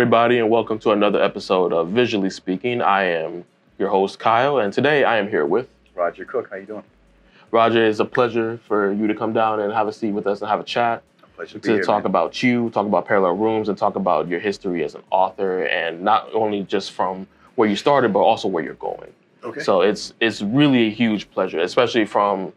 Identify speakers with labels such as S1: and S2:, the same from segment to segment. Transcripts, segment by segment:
S1: everybody, and welcome to another episode of Visually Speaking. I am your host, Kyle, and today I am here with
S2: Roger Cook. How you doing?
S1: Roger. It's a pleasure for you to come down and have a seat with us and have a chat.
S2: Pleasure
S1: to talk about you, talk about Parallel Rooms, and talk about your history as an author, and not only just from where you started, but also where you're going.
S2: Okay.
S1: So it's really a huge pleasure, especially from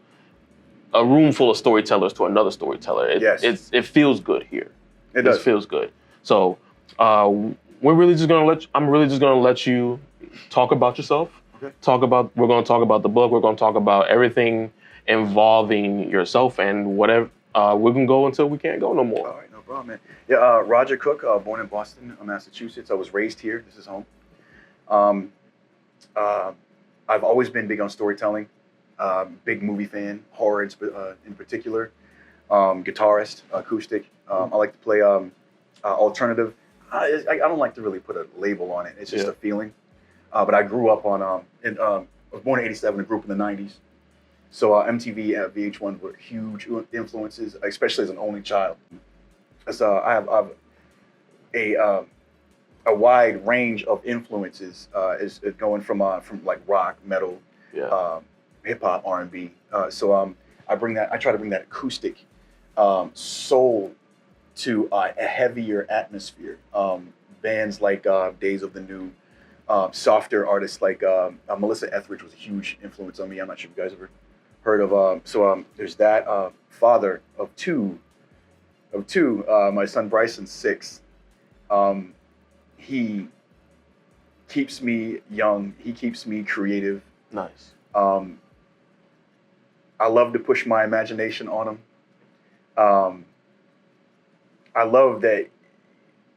S1: a room full of storytellers to another storyteller. It feels good here.
S2: It does.
S1: It feels good. So I'm really just gonna let you talk about yourself.
S2: Okay.
S1: We're gonna talk about the book. We're gonna talk about everything involving yourself and whatever. We can go until we can't go no more.
S2: All right, no problem, man. Yeah, Roger Cook, born in Boston, Massachusetts. I was raised here. This is home. I've always been big on storytelling. Big movie fan, horror in particular. Guitarist, acoustic. I like to play alternative. I don't like to really put a label on it. It's just a feeling. But I grew up on, I was born in '87 and grew up in the '90s. So MTV and VH1 were huge influences, especially as an only child. So I have a wide range of influences, is going from like rock, metal, hip hop, R&B. So I try to bring that acoustic soul to a heavier atmosphere. Bands like Days of the New, softer artists like Melissa Etheridge was a huge influence on me. I'm not sure if you guys ever heard of. There's that. Father of two. My son Bryson's 6. He keeps me young. He keeps me creative.
S1: Nice.
S2: I love to push my imagination on him. I love that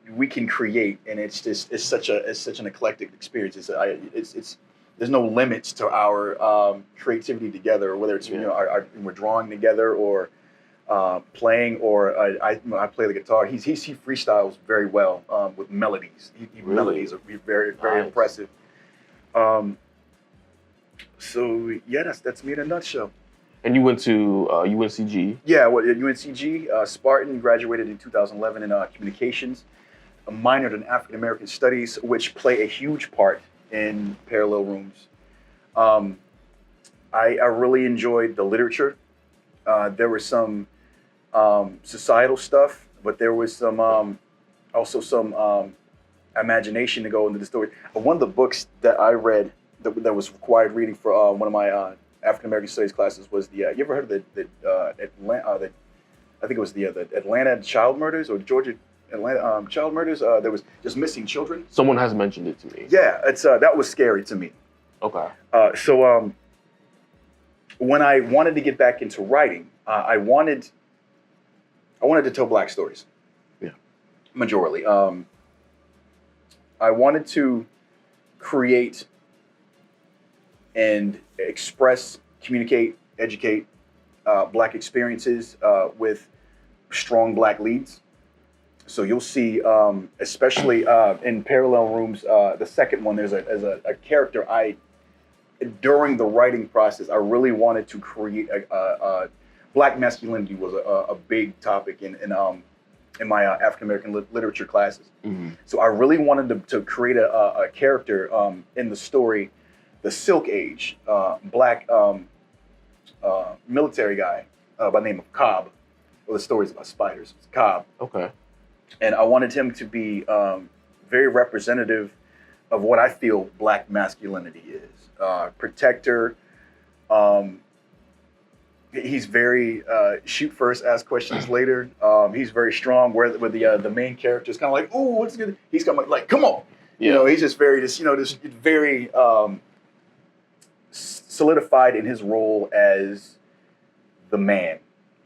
S2: we can create, and it's such an eclectic experience. There's no limits to our creativity together, whether it's we're drawing together or playing, or I play the guitar. He freestyles very well with melodies. Melodies are very impressive. So yeah, that's me in a nutshell.
S1: And you went to UNCG?
S2: Yeah, at UNCG, Spartan, graduated in 2011 in communications, minored in African American studies, which play a huge part in Parallel Rooms. I really enjoyed the literature. There was some societal stuff, but there was some also some imagination to go into the story. One of the books that I read that was required reading for one of my African American Studies classes was you ever heard of the Atlanta? I think it was the Atlanta child murders or Georgia Atlanta child murders. There was just missing children.
S1: Someone has mentioned it to me.
S2: Yeah, it's that was scary to me.
S1: Okay.
S2: So when I wanted to get back into writing, I wanted to tell Black stories.
S1: Yeah.
S2: Majorly. I wanted to create and express, communicate, educate Black experiences with strong Black leads. So you'll see, especially in Parallel Rooms, the second one, there's a character during the writing process, I really wanted to create Black masculinity was a big topic in my African American literature classes.
S1: Mm-hmm.
S2: So I really wanted to create a character in the story, the Silk Age, Black military guy by the name of Cobb. Well, the story's about spiders. It's Cobb.
S1: Okay.
S2: And I wanted him to be very representative of what I feel Black masculinity is. Protector. He's very shoot first, ask questions later. He's very strong. Where the main character is kind of like, oh, what's good? He's kind of like, come on.
S1: Yeah.
S2: He's just very very solidified in his role as the man.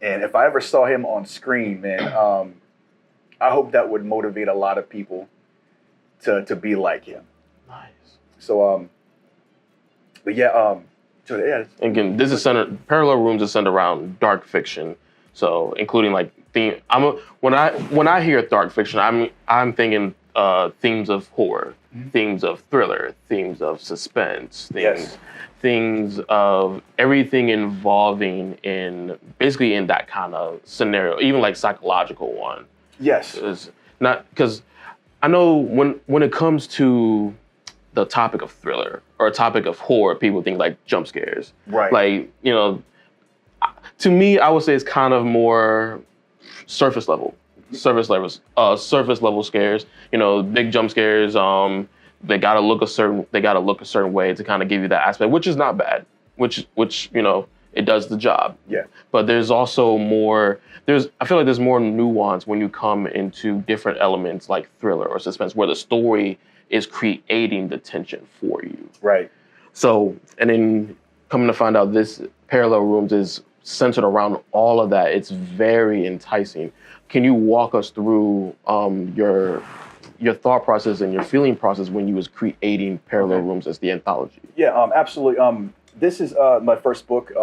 S2: And if I ever saw him on screen, man, I hope that would motivate a lot of people to be like him.
S1: Nice.
S2: So, but yeah, so yeah.
S1: Again, Parallel Rooms is centered around dark fiction, so including like theme. When I hear dark fiction, I'm thinking themes of horror, mm-hmm. themes of thriller, themes of suspense, things of everything involving in that kind of scenario, even like psychological one.
S2: Yes.
S1: It's not because I know when it comes to the topic of thriller or a topic of horror, people think like jump scares.
S2: Right.
S1: Like, you know, to me, I would say it's kind of more surface level scares. You know, big jump scares. They gotta look a certain way to kind of give you that aspect, which is not bad. Which you know, it does the job.
S2: Yeah.
S1: But there's also more. I feel like there's more nuance when you come into different elements like thriller or suspense, where the story is creating the tension for you.
S2: Right.
S1: So, and then coming to find out, this Parallel Rooms is centered around all of that. It's very enticing. Can you walk us through your thought process and your feeling process when you was creating Parallel Rooms as the anthology?
S2: Yeah, absolutely. This is my first book,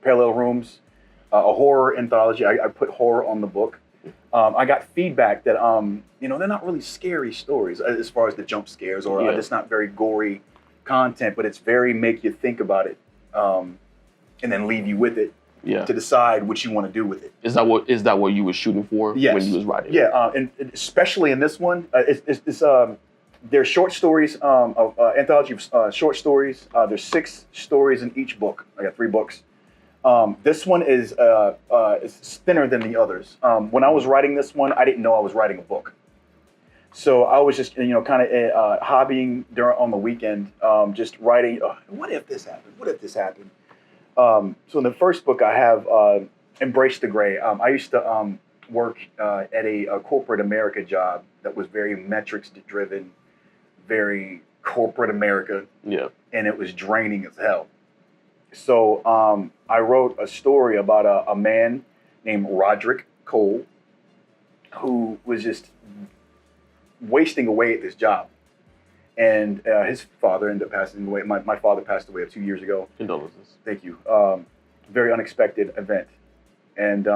S2: Parallel Rooms, a horror anthology. I put horror on the book. I got feedback that they're not really scary stories as far as the jump scares, or it's not very gory content, but it's very make you think about it, and then leave you with it to decide what you want to do with it. Is
S1: that what you were shooting for when you was writing?
S2: Yeah, and especially in this one, there's short stories, anthology of short stories. There's 6 stories in each book. I got 3 books. This one is thinner than the others. When I was writing this one, I didn't know I was writing a book. So I was just, kind of hobbying on the weekend, just writing, what if this happened? What if this happened? So in the first book, I have Embrace the Gray. I used to work at a corporate America job that was very metrics driven, very corporate America.
S1: Yeah.
S2: And it was draining as hell. So I wrote a story about a man named Roderick Cole who was just wasting away at this job. And his father ended up passing away. My father passed away 2 years ago.
S1: Condolences.
S2: Thank you. Very unexpected event. And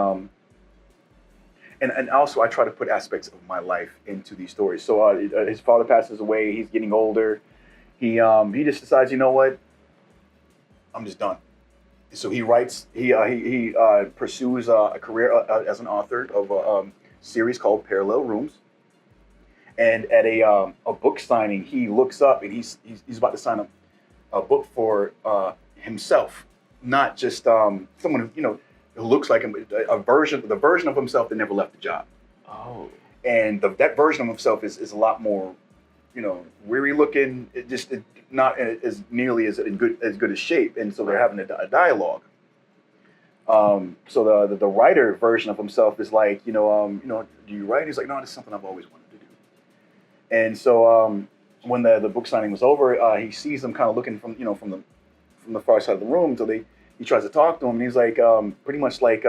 S2: also I try to put aspects of my life into these stories. So his father passes away. He's getting older. He just decides, you know what? I'm just done. So he writes. He pursues a career as an author of a series called Parallel Rooms. And at a book signing, he looks up and he's about to sign a book for himself, not just someone who looks like him, the version of himself that never left the job.
S1: Oh.
S2: And that version of himself is a lot more, weary looking. Not as nearly as good as shape, and so they're having a dialogue. So the writer version of himself is like, do you write? He's like, no, this is something I've always wanted to do. And so when the book signing was over, he sees them kind of looking from the far side of the room. So he tries to talk to him, and he's like, pretty much like,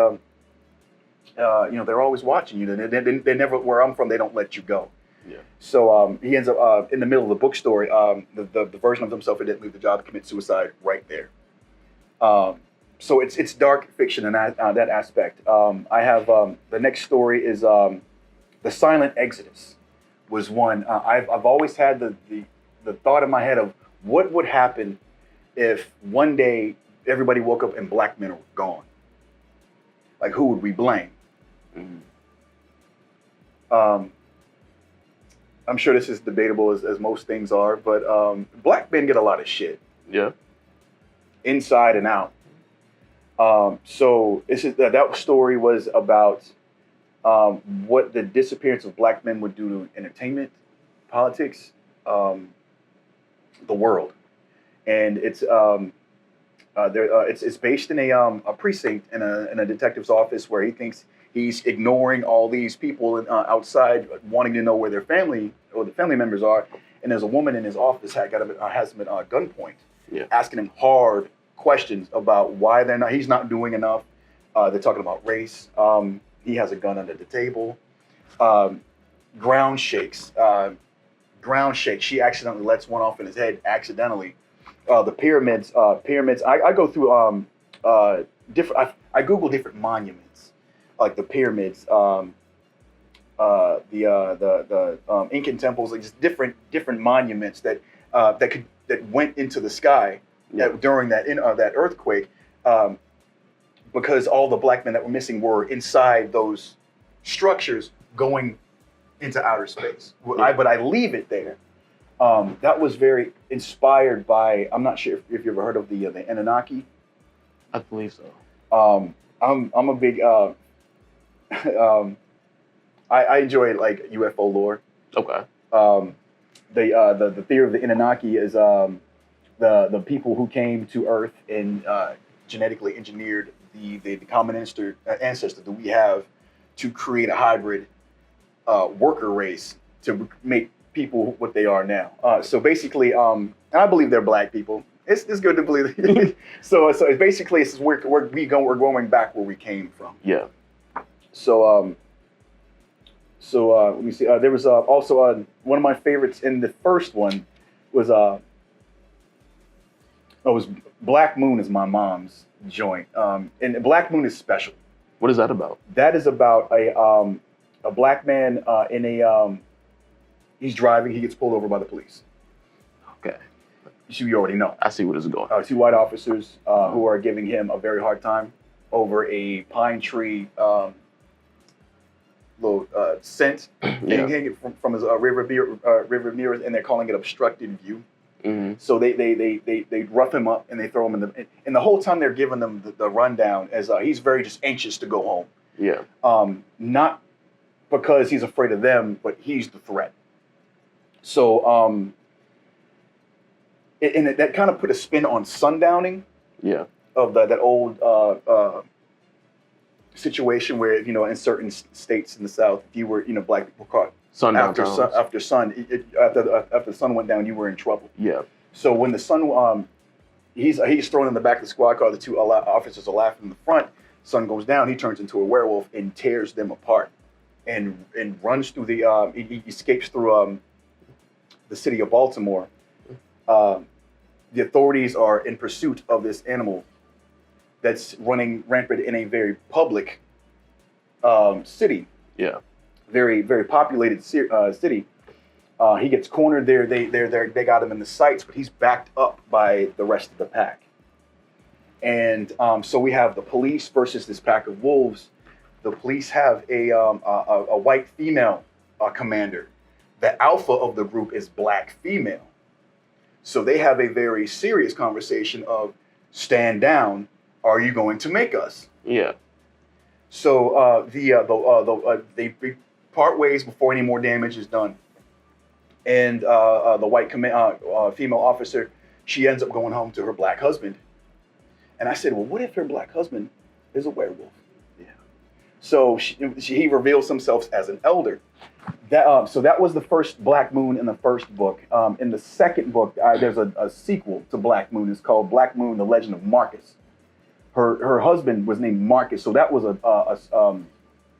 S2: they're always watching you. They never, where I'm from, they don't let you go.
S1: Yeah. So
S2: he ends up in the middle of the book story. The version of himself who didn't leave the job to commit suicide right there. So it's dark fiction in that aspect. I have the next story is The Silent Exodus. Was one I've always had the thought in my head of what would happen if one day everybody woke up and black men were gone. Like, who would we blame? Mm-hmm. I'm sure this is debatable as most things are, but black men get a lot of shit.
S1: Yeah.
S2: Inside and out. So that story was about what the disappearance of black men would do to entertainment, politics, the world. And it's based in a precinct in a detective's office where he thinks he's ignoring all these people outside wanting to know where their family or the family members are. And there's a woman in his office has him at gunpoint, asking him hard questions about why he's not doing enough. They're talking about race. He has a gun under the table. Ground shakes. She accidentally lets one off in his head accidentally. The pyramids. I go through different. I Google different monuments, like the pyramids, the Incan temples, like just different monuments that went into the sky during that earthquake. Because all the black men that were missing were inside those structures going into outer space.
S1: Yeah.
S2: But I leave it there. That was very inspired by. I'm not sure if you ever heard of the Anunnaki.
S1: I believe so.
S2: I'm a big. I enjoy like UFO lore.
S1: Okay.
S2: The theory of the Anunnaki is the people who came to Earth and genetically engineered the common ancestor that we have to create a hybrid worker race to make people what they are now. So basically, and I believe they're black people. It's good to believe it. so it's basically it's where we're going back where we came from.
S1: Yeah.
S2: So let me see. There was also one of my favorites in the first one was Black Moon is my mom's joint. And Black Moon is special.
S1: What is that about?
S2: That is about a black man in a he's driving. He gets pulled over by the police.
S1: Okay.
S2: You already know.
S1: I see where this is going.
S2: Two white officers who are giving him a very hard time over a pine tree little scent hanging from his river mirrors, and they're calling it obstructed view.
S1: Mm-hmm.
S2: So they rough him up and they throw him and the whole time they're giving them the rundown as he's very just anxious to go home.
S1: Yeah.
S2: Not because he's afraid of them, but he's the threat. So and that kind of put a spin on sundowning.
S1: Yeah.
S2: Of that old situation where in certain states in the South, if you were black people caught after the sun went down, you were in trouble.
S1: Yeah.
S2: So when the sun he's thrown in the back of the squad car, the two officers are laughing in the front. Sun goes down, he turns into a werewolf and tears them apart, and runs through he escapes through the city of Baltimore. The authorities are in pursuit of this animal that's running rampant in a very public city.
S1: Yeah.
S2: Very, very populated city. He gets cornered there. They got him in the sights, but he's backed up by the rest of the pack. And so we have the police versus this pack of wolves. The police have a white female commander. The alpha of the group is black female. So they have a very serious conversation of stand down. Are you going to make us?
S1: Yeah.
S2: So they part ways before any more damage is done. And the white female officer, she ends up going home to her black husband. And I said, well, what if her black husband is a werewolf? Yeah. So he reveals himself as an elder. So that was the first Black Moon in the first book. In the second book, there's a sequel to Black Moon. It's called Black Moon: The Legend of Marcus. Her husband was named Marcus, so that was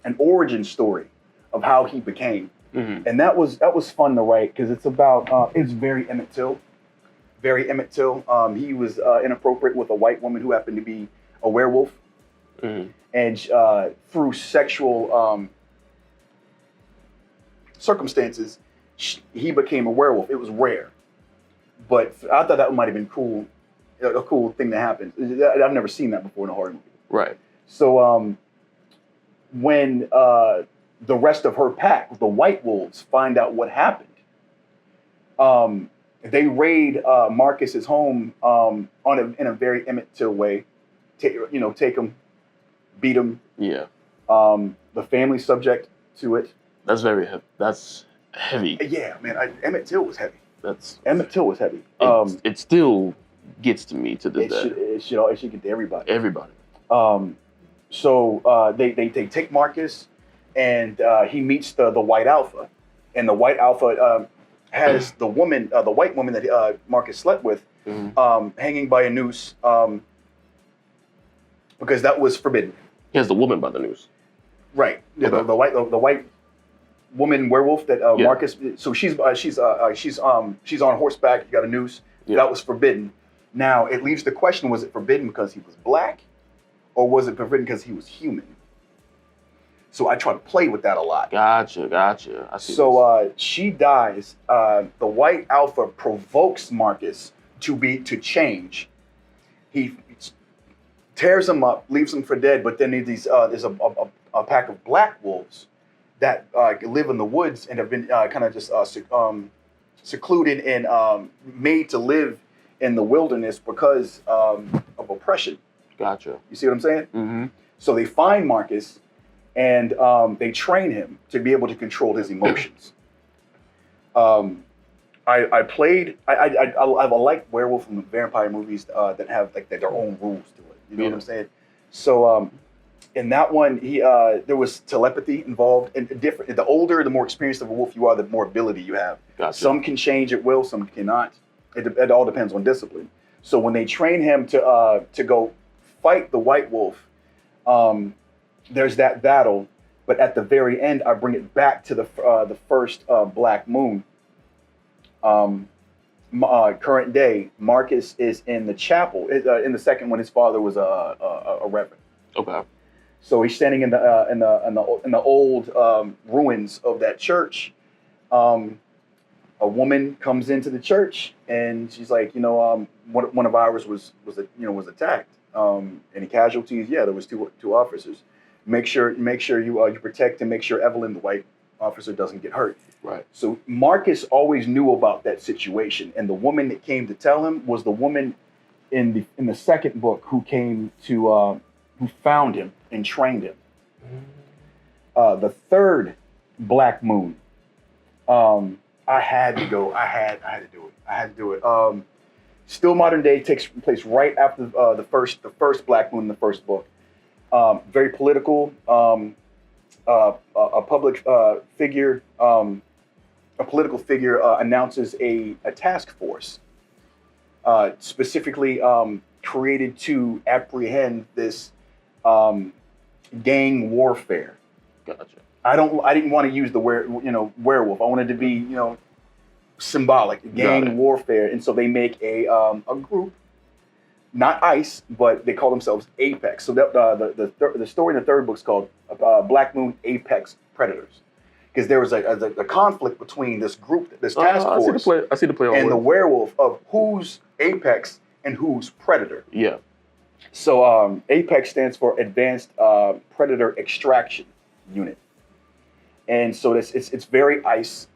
S2: an origin story of how he became, and that was fun to write because it's about it's very Emmett Till. He was inappropriate with a white woman who happened to be a werewolf, and through sexual circumstances, he became a werewolf. It was rare, but I thought that might have been cool. A cool thing that happened. I've never seen that before in a horror movie.
S1: Right.
S2: So when the rest of her pack, the white wolves, find out what happened, they raid Marcus's home in a very Emmett Till way. Take him, beat him.
S1: Yeah.
S2: The family subject to it.
S1: That's very heavy. That's heavy.
S2: Yeah, man. Emmett Till was heavy.
S1: Emmett
S2: Till was heavy.
S1: It still gets to me to this day.
S2: It should get to everybody.
S1: Everybody.
S2: So they take Marcus, and he meets the white alpha, and the white alpha has the white woman that Marcus slept with, hanging by a noose, because that was forbidden.
S1: He has the woman by the noose.
S2: Right. Yeah,
S1: Okay.
S2: the white woman werewolf that Marcus. So she's on horseback. You got a noose. Yeah. That was forbidden. Now, it leaves the question, was it forbidden because he was black, or was it forbidden because he was human? So I try to play with that a lot.
S1: Gotcha. I see
S2: so she dies. The white alpha provokes Marcus to change. He tears him up, leaves him for dead, but then there's a pack of black wolves that live in the woods and have been kind of just secluded and made to live in the wilderness because of oppression.
S1: Gotcha.
S2: You see what I'm saying?
S1: Mm-hmm.
S2: So they find Marcus and they train him to be able to control his emotions. I like werewolf and vampire movies that have like their own rules to it. You know what I'm saying? So in that one, there was telepathy involved, and different. The older, the more experienced of a wolf you are, the more ability you have.
S1: Gotcha.
S2: Some can change at will, some cannot. It all depends on discipline. So when they train him to go fight the white wolf, there's that battle. But at the very end, I bring it back to the first Black Moon. Current day, Marcus is in the chapel. In the second one, his father was a reverend.
S1: Okay.
S2: So he's standing in the old ruins of that church. A woman comes into the church and she's like, one of ours was attacked. Any casualties? Yeah, there was two officers. Make sure you protect and make sure Evelyn, the white officer, doesn't get hurt.
S1: Right.
S2: So Marcus always knew about that situation, and the woman that came to tell him was the woman in the second book who came to who found him and trained him. The third Black Moon, I had to go. I had to do it. Still modern day, takes place right after the first Black Moon in the first book. Very political. A public figure, a political figure announces a task force specifically created to apprehend this gang warfare.
S1: Gotcha.
S2: I didn't want to use the werewolf. I wanted to be symbolic gang warfare, and so they make a group, not ICE, but they call themselves Apex. So the story in the third book is called Black Moon Apex Predators, because there was a conflict between this group, this task force,
S1: I see the play on
S2: and the werewolf of who's Apex and who's Predator.
S1: Yeah.
S2: So Apex stands for Advanced Predator Extraction Unit, and so it's very ICE,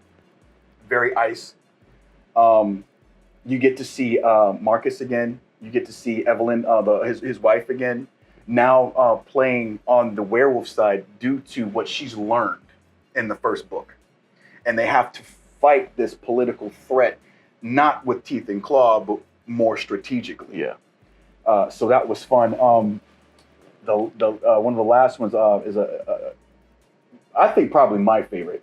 S2: very ICE. You get to see Marcus again. You get to see Evelyn, his wife again, now playing on the werewolf side due to what she's learned in the first book. And they have to fight this political threat, not with teeth and claw, but more strategically.
S1: Yeah.
S2: So that was fun. One of the last ones is I think probably my favorite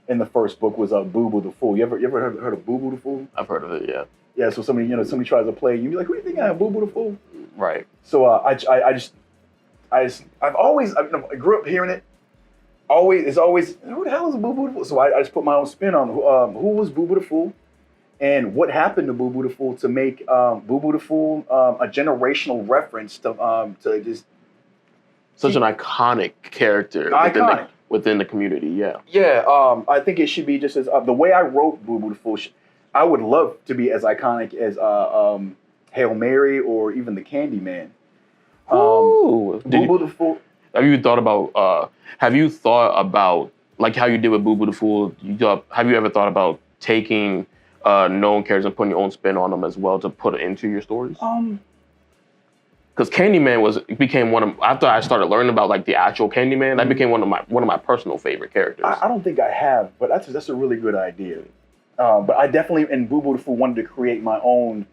S2: in the first book was Boo Boo the Fool. You ever heard of Boo Boo the Fool?
S1: I've heard of it. Yeah.
S2: Yeah, so somebody tries to play, you'd be like, "Who do you think I am, Boo Boo the Fool?"
S1: Right.
S2: So I grew up hearing it. It's always, who the hell is Boo Boo the Fool? So I just put my own spin on who was Boo Boo the Fool, and what happened to Boo Boo the Fool to make Boo Boo the Fool a generational reference to just
S1: such an iconic character within the community. Yeah.
S2: Yeah. I think it should be just as the way I wrote Boo Boo the Fool. I would love to be as iconic as Hail Mary or even the Candyman. Boo Boo the Fool.
S1: Have you thought about like how you did with Boo Boo the Fool? Have you ever thought about taking known characters and putting your own spin on them as well to put it into your stories? Because Candyman became after I started learning about like the actual Candyman, that became one of my personal favorite characters.
S2: I don't think I have, but that's a really good idea. But I definitely, in Boo Boo the Fool, wanted to create my own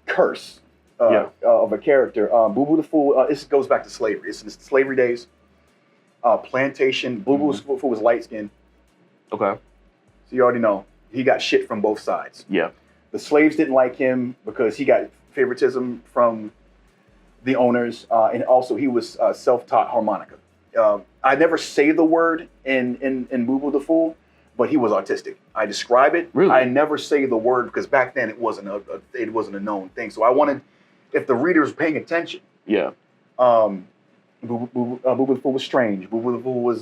S2: curse of a character. Boo Boo the Fool, this goes back to slavery. It's the slavery days. Plantation. Boo Boo the Fool was light-skinned.
S1: Okay.
S2: So you already know. He got shit from both sides.
S1: Yeah.
S2: The slaves didn't like him because he got favoritism from the owners. And also he was self-taught harmonica. I never say the word in Boo Boo the Fool, but he was autistic. I describe it.
S1: Really?
S2: I never say the word because back then it wasn't a known thing. So I wanted, if the reader's paying attention.
S1: Yeah.
S2: Boo Boo the Fool was strange. Boo Boo the Fool was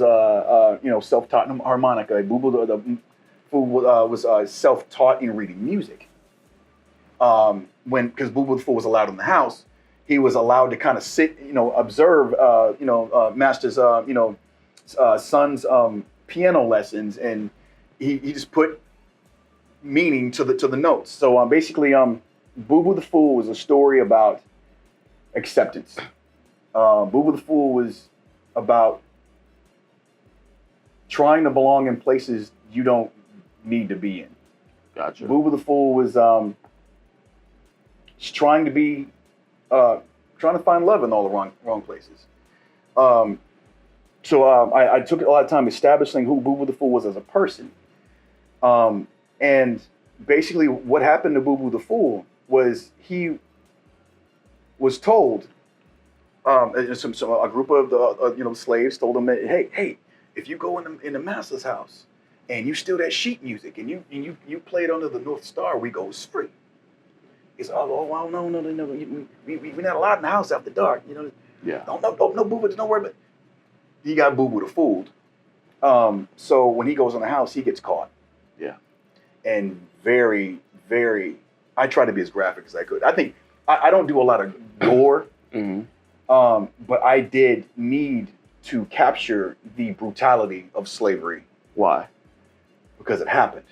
S2: self-taught in harmonica. Boo Boo the Fool was self-taught in reading music. Because Boo Boo the Fool was allowed in the house, he was allowed to kind of sit, observe, master's, son's piano lessons, and he just put meaning to the notes. So basically, Boo Boo the Fool was a story about acceptance. Boo Boo the Fool was about trying to belong in places you don't need to be in.
S1: Gotcha.
S2: Boo Boo the Fool was just trying to find love in all the wrong places. So I took a lot of time establishing who Boo Boo the Fool was as a person. And basically what happened to Boo Boo the Fool was he was told, a group of the slaves told him that, hey, if you go in the master's house and you steal that sheet music and you play it under the North Star, we goes free. He's no, we're not allowed in the house after dark,
S1: Yeah.
S2: No, Boo Boo, don't worry about it. He got Boo Boo the Fooled. So when he goes in the house, he gets caught.
S1: Yeah.
S2: And very, very, I try to be as graphic as I could. I think I don't do a lot of gore, but I did need to capture the brutality of slavery.
S1: Why?
S2: Because it happened.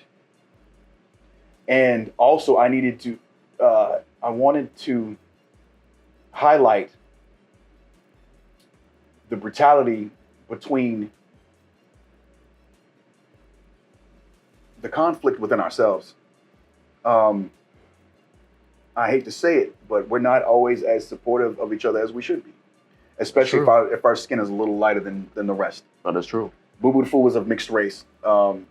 S2: And also I needed to, I wanted to highlight the brutality between the conflict within ourselves. I hate to say it, but we're not always as supportive of each other as we should be, especially if our skin is a little lighter than the rest.
S1: That is true.
S2: Boo Boo the Fool was of mixed race. Boo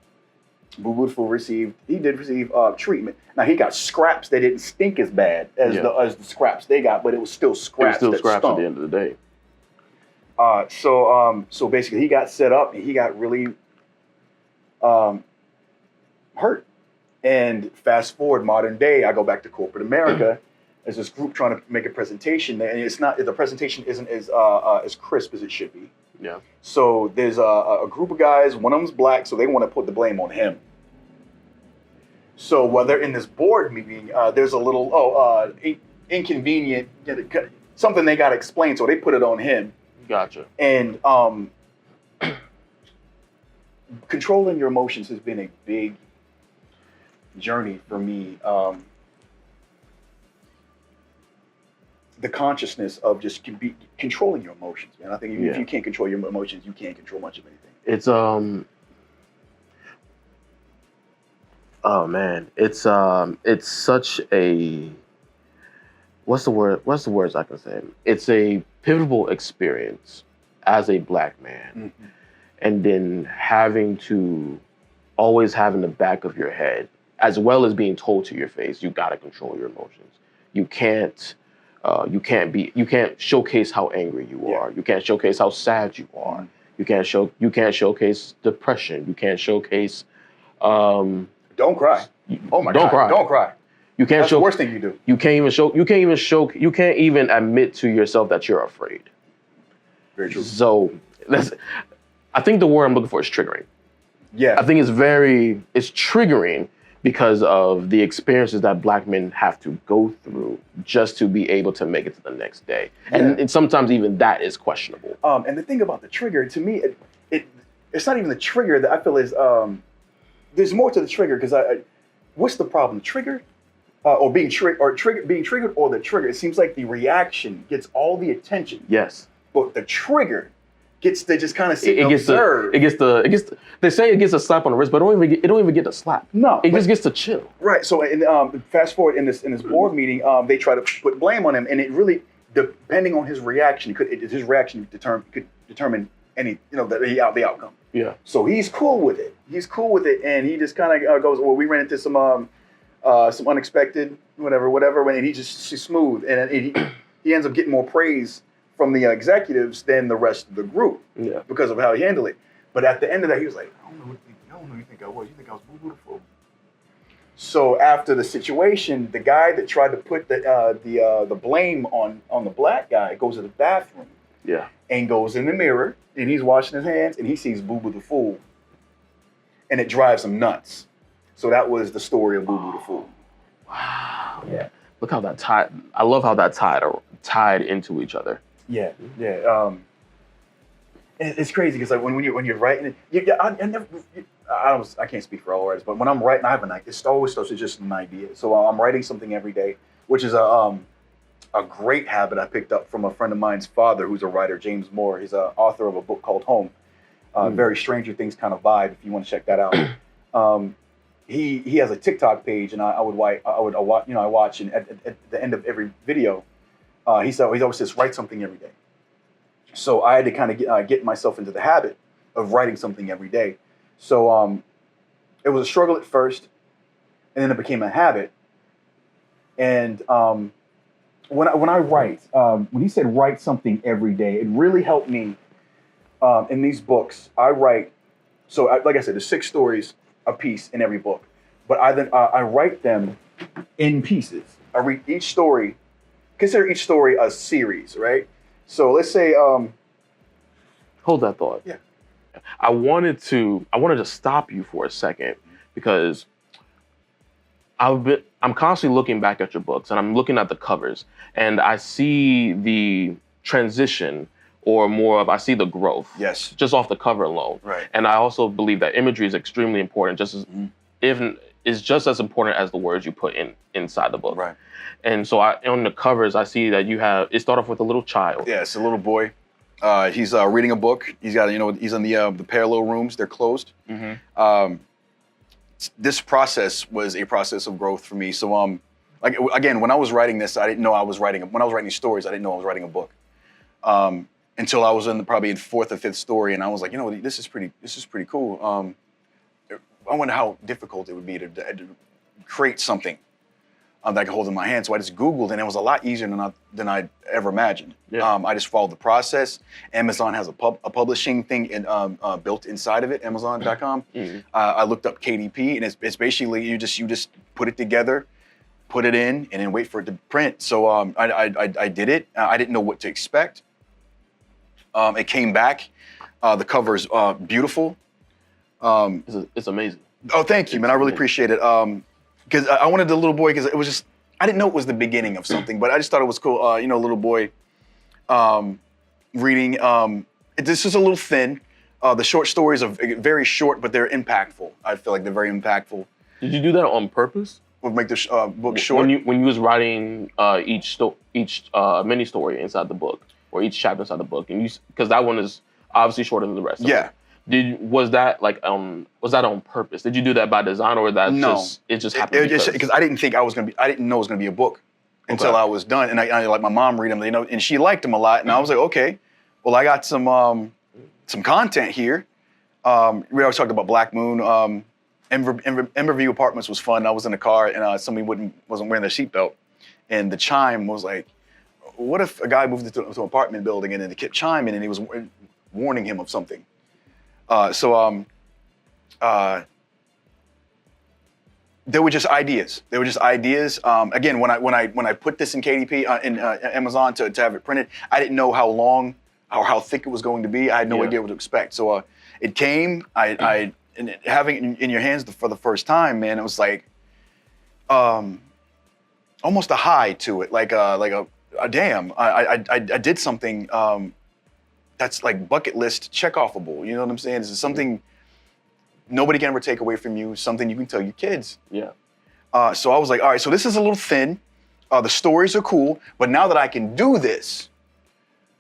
S2: Boo the Fool did receive treatment. Now he got scraps that didn't stink as bad as the scraps they got, but it was still scraps.
S1: It was still scraps at the end of the day.
S2: So basically he got set up and he got really hurt. And fast forward modern day, I go back to corporate America. There's this group trying to make a presentation, and the presentation isn't as crisp as it should be.
S1: Yeah.
S2: So there's a group of guys, one of them's black, so they want to put the blame on him. So while they're in this board meeting, there's a little inconvenient, something they got to explain, so they put it on him.
S1: Gotcha.
S2: And controlling your emotions has been a big journey for me. The consciousness of just controlling your emotions, man. I think if you can't control your emotions, you can't control much of anything.
S1: It's oh man, it's such a what's the words I can say? It's a pivotal experience as a black man, and then having to always have in the back of your head, as well as being told to your face, you gotta control your emotions. You can't showcase how angry you are. You can't showcase how sad you are. You can't showcase depression. You can't showcase.
S2: Don't cry. Oh my God!
S1: Don't cry.
S2: Don't cry.
S1: You can't
S2: That's the worst thing you do.
S1: You can't even admit to yourself that you're afraid.
S2: Very true.
S1: So I think the word I'm looking for is triggering.
S2: Yeah.
S1: I think it's triggering because of the experiences that black men have to go through just to be able to make it to the next day. And sometimes even that is questionable.
S2: And the thing about the trigger, to me, it's not even the trigger that I feel is, there's more to the trigger, because what's the problem? The trigger? Or being triggered, or the trigger? It seems like the reaction gets all the attention.
S1: Yes.
S2: But the trigger gets to just kind of sit and observe.
S1: They say it gets a slap on the wrist, but it don't even get a slap.
S2: No.
S1: It just gets to chill.
S2: Right. So fast forward in this board meeting, they try to put blame on him, and it really, depending on his reaction, could determine any, the outcome. Yeah. So he's cool with it. And he just kind of goes, well, we ran into some unexpected whatever, and he's smooth, and he ends up getting more praise from the executives than the rest of the group, because of how he handled it. But at the end of that, he was like, I don't know who you think I was. You think I was Boo Boo the Fool. So after the situation, the guy that tried to put the blame on the black guy goes to the bathroom, and goes in the mirror, and he's washing his hands, and he sees Boo Boo the Fool, and it drives him nuts. So that was the story of Boo Boo the Fool.
S1: Wow. Yeah. Look how that tied. I love how that tied into each other.
S2: Yeah. It's crazy because like when you're writing, I can't speak for all writers, but when I'm writing, I have an idea. It always starts with just an idea. So I'm writing something every day, which is a great habit I picked up from a friend of mine's father, who's a writer, James Moore. He's an author of a book called Home. Very Stranger Things kind of vibe. If you want to check that out. He has a TikTok page, and I watch, and at the end of every video, he always says write something every day. So I had to kind of get myself into the habit of writing something every day. So it was a struggle at first, and then it became a habit. And when I write, when he said write something every day, it really helped me. In these books, I write. So like I said, there's 6 stories a piece in every book, but I write them in pieces. I read each story. Consider each story a series, right? So let's say.
S1: Hold that thought.
S2: Yeah.
S1: I wanted to stop you for a second because I'm constantly looking back at your books and I'm looking at the covers and I see the transition or I see the growth.
S2: Yes.
S1: Just off the cover alone.
S2: Right.
S1: And I also believe that imagery is extremely important, just as important as the words you put inside the book.
S2: Right.
S1: And so on the covers, I see that it started off with a little child.
S2: Yeah, it's a little boy. He's reading a book. He's got, he's in the parallel rooms. They're closed. Mm-hmm. This process was a process of growth for me. So, like again, when I was writing this, I didn't know I was writing. When I was writing these stories, I didn't know I was writing a book. Until I was probably in 4th or 5th story, and I was like, this is pretty cool. I wonder how difficult it would be to create something that I could hold in my hand. So I just Googled, and it was a lot easier than I'd ever imagined. Yeah. I just followed the process. Amazon has a publishing thing built inside of it, Amazon.com. Mm-hmm. I looked up KDP, and it's basically you just put it together, put it in, and then wait for it to print. So I did it. I didn't know what to expect. It came back. The cover's beautiful.
S1: It's amazing.
S2: Oh, thank you, man. I really appreciate it. Because I wanted the little boy, because it was just, I didn't know it was the beginning of something, but I just thought it was cool. A little boy reading. This is a little thin. The short stories are very short, but they're impactful. I feel like they're very impactful.
S1: Did you do that on purpose?
S2: Would make the book short?
S1: When you was writing each mini story inside the book, or each chapter inside the book, and because that one is obviously shorter than the rest.
S2: Yeah.
S1: Was that on purpose? Did you do that by design, or it just happened?
S2: Because I didn't know it was gonna be a book until I was done, and I let my mom read them, and she liked them a lot, and I was like, okay, well I got some content here. We always talked about Black Moon. Emberview Apartments was fun. I was in a car and somebody wasn't wearing their seatbelt, and the chime was like, what if a guy moved into an apartment building and then it kept chiming and he was warning him of something? They were just ideas. Again, when I put this in KDP in Amazon to have it printed, I didn't know how long or how thick it was going to be. I had no idea what to expect. So it came. And having it in your hands for the first time, man, it was like almost a high to it, like a damn. I did something. That's like bucket list check-offable. You know what I'm saying? This is something nobody can ever take away from you, something you can tell your kids.
S1: Yeah.
S2: So I was like, all right, so this is a little thin. The stories are cool, but now that I can do this,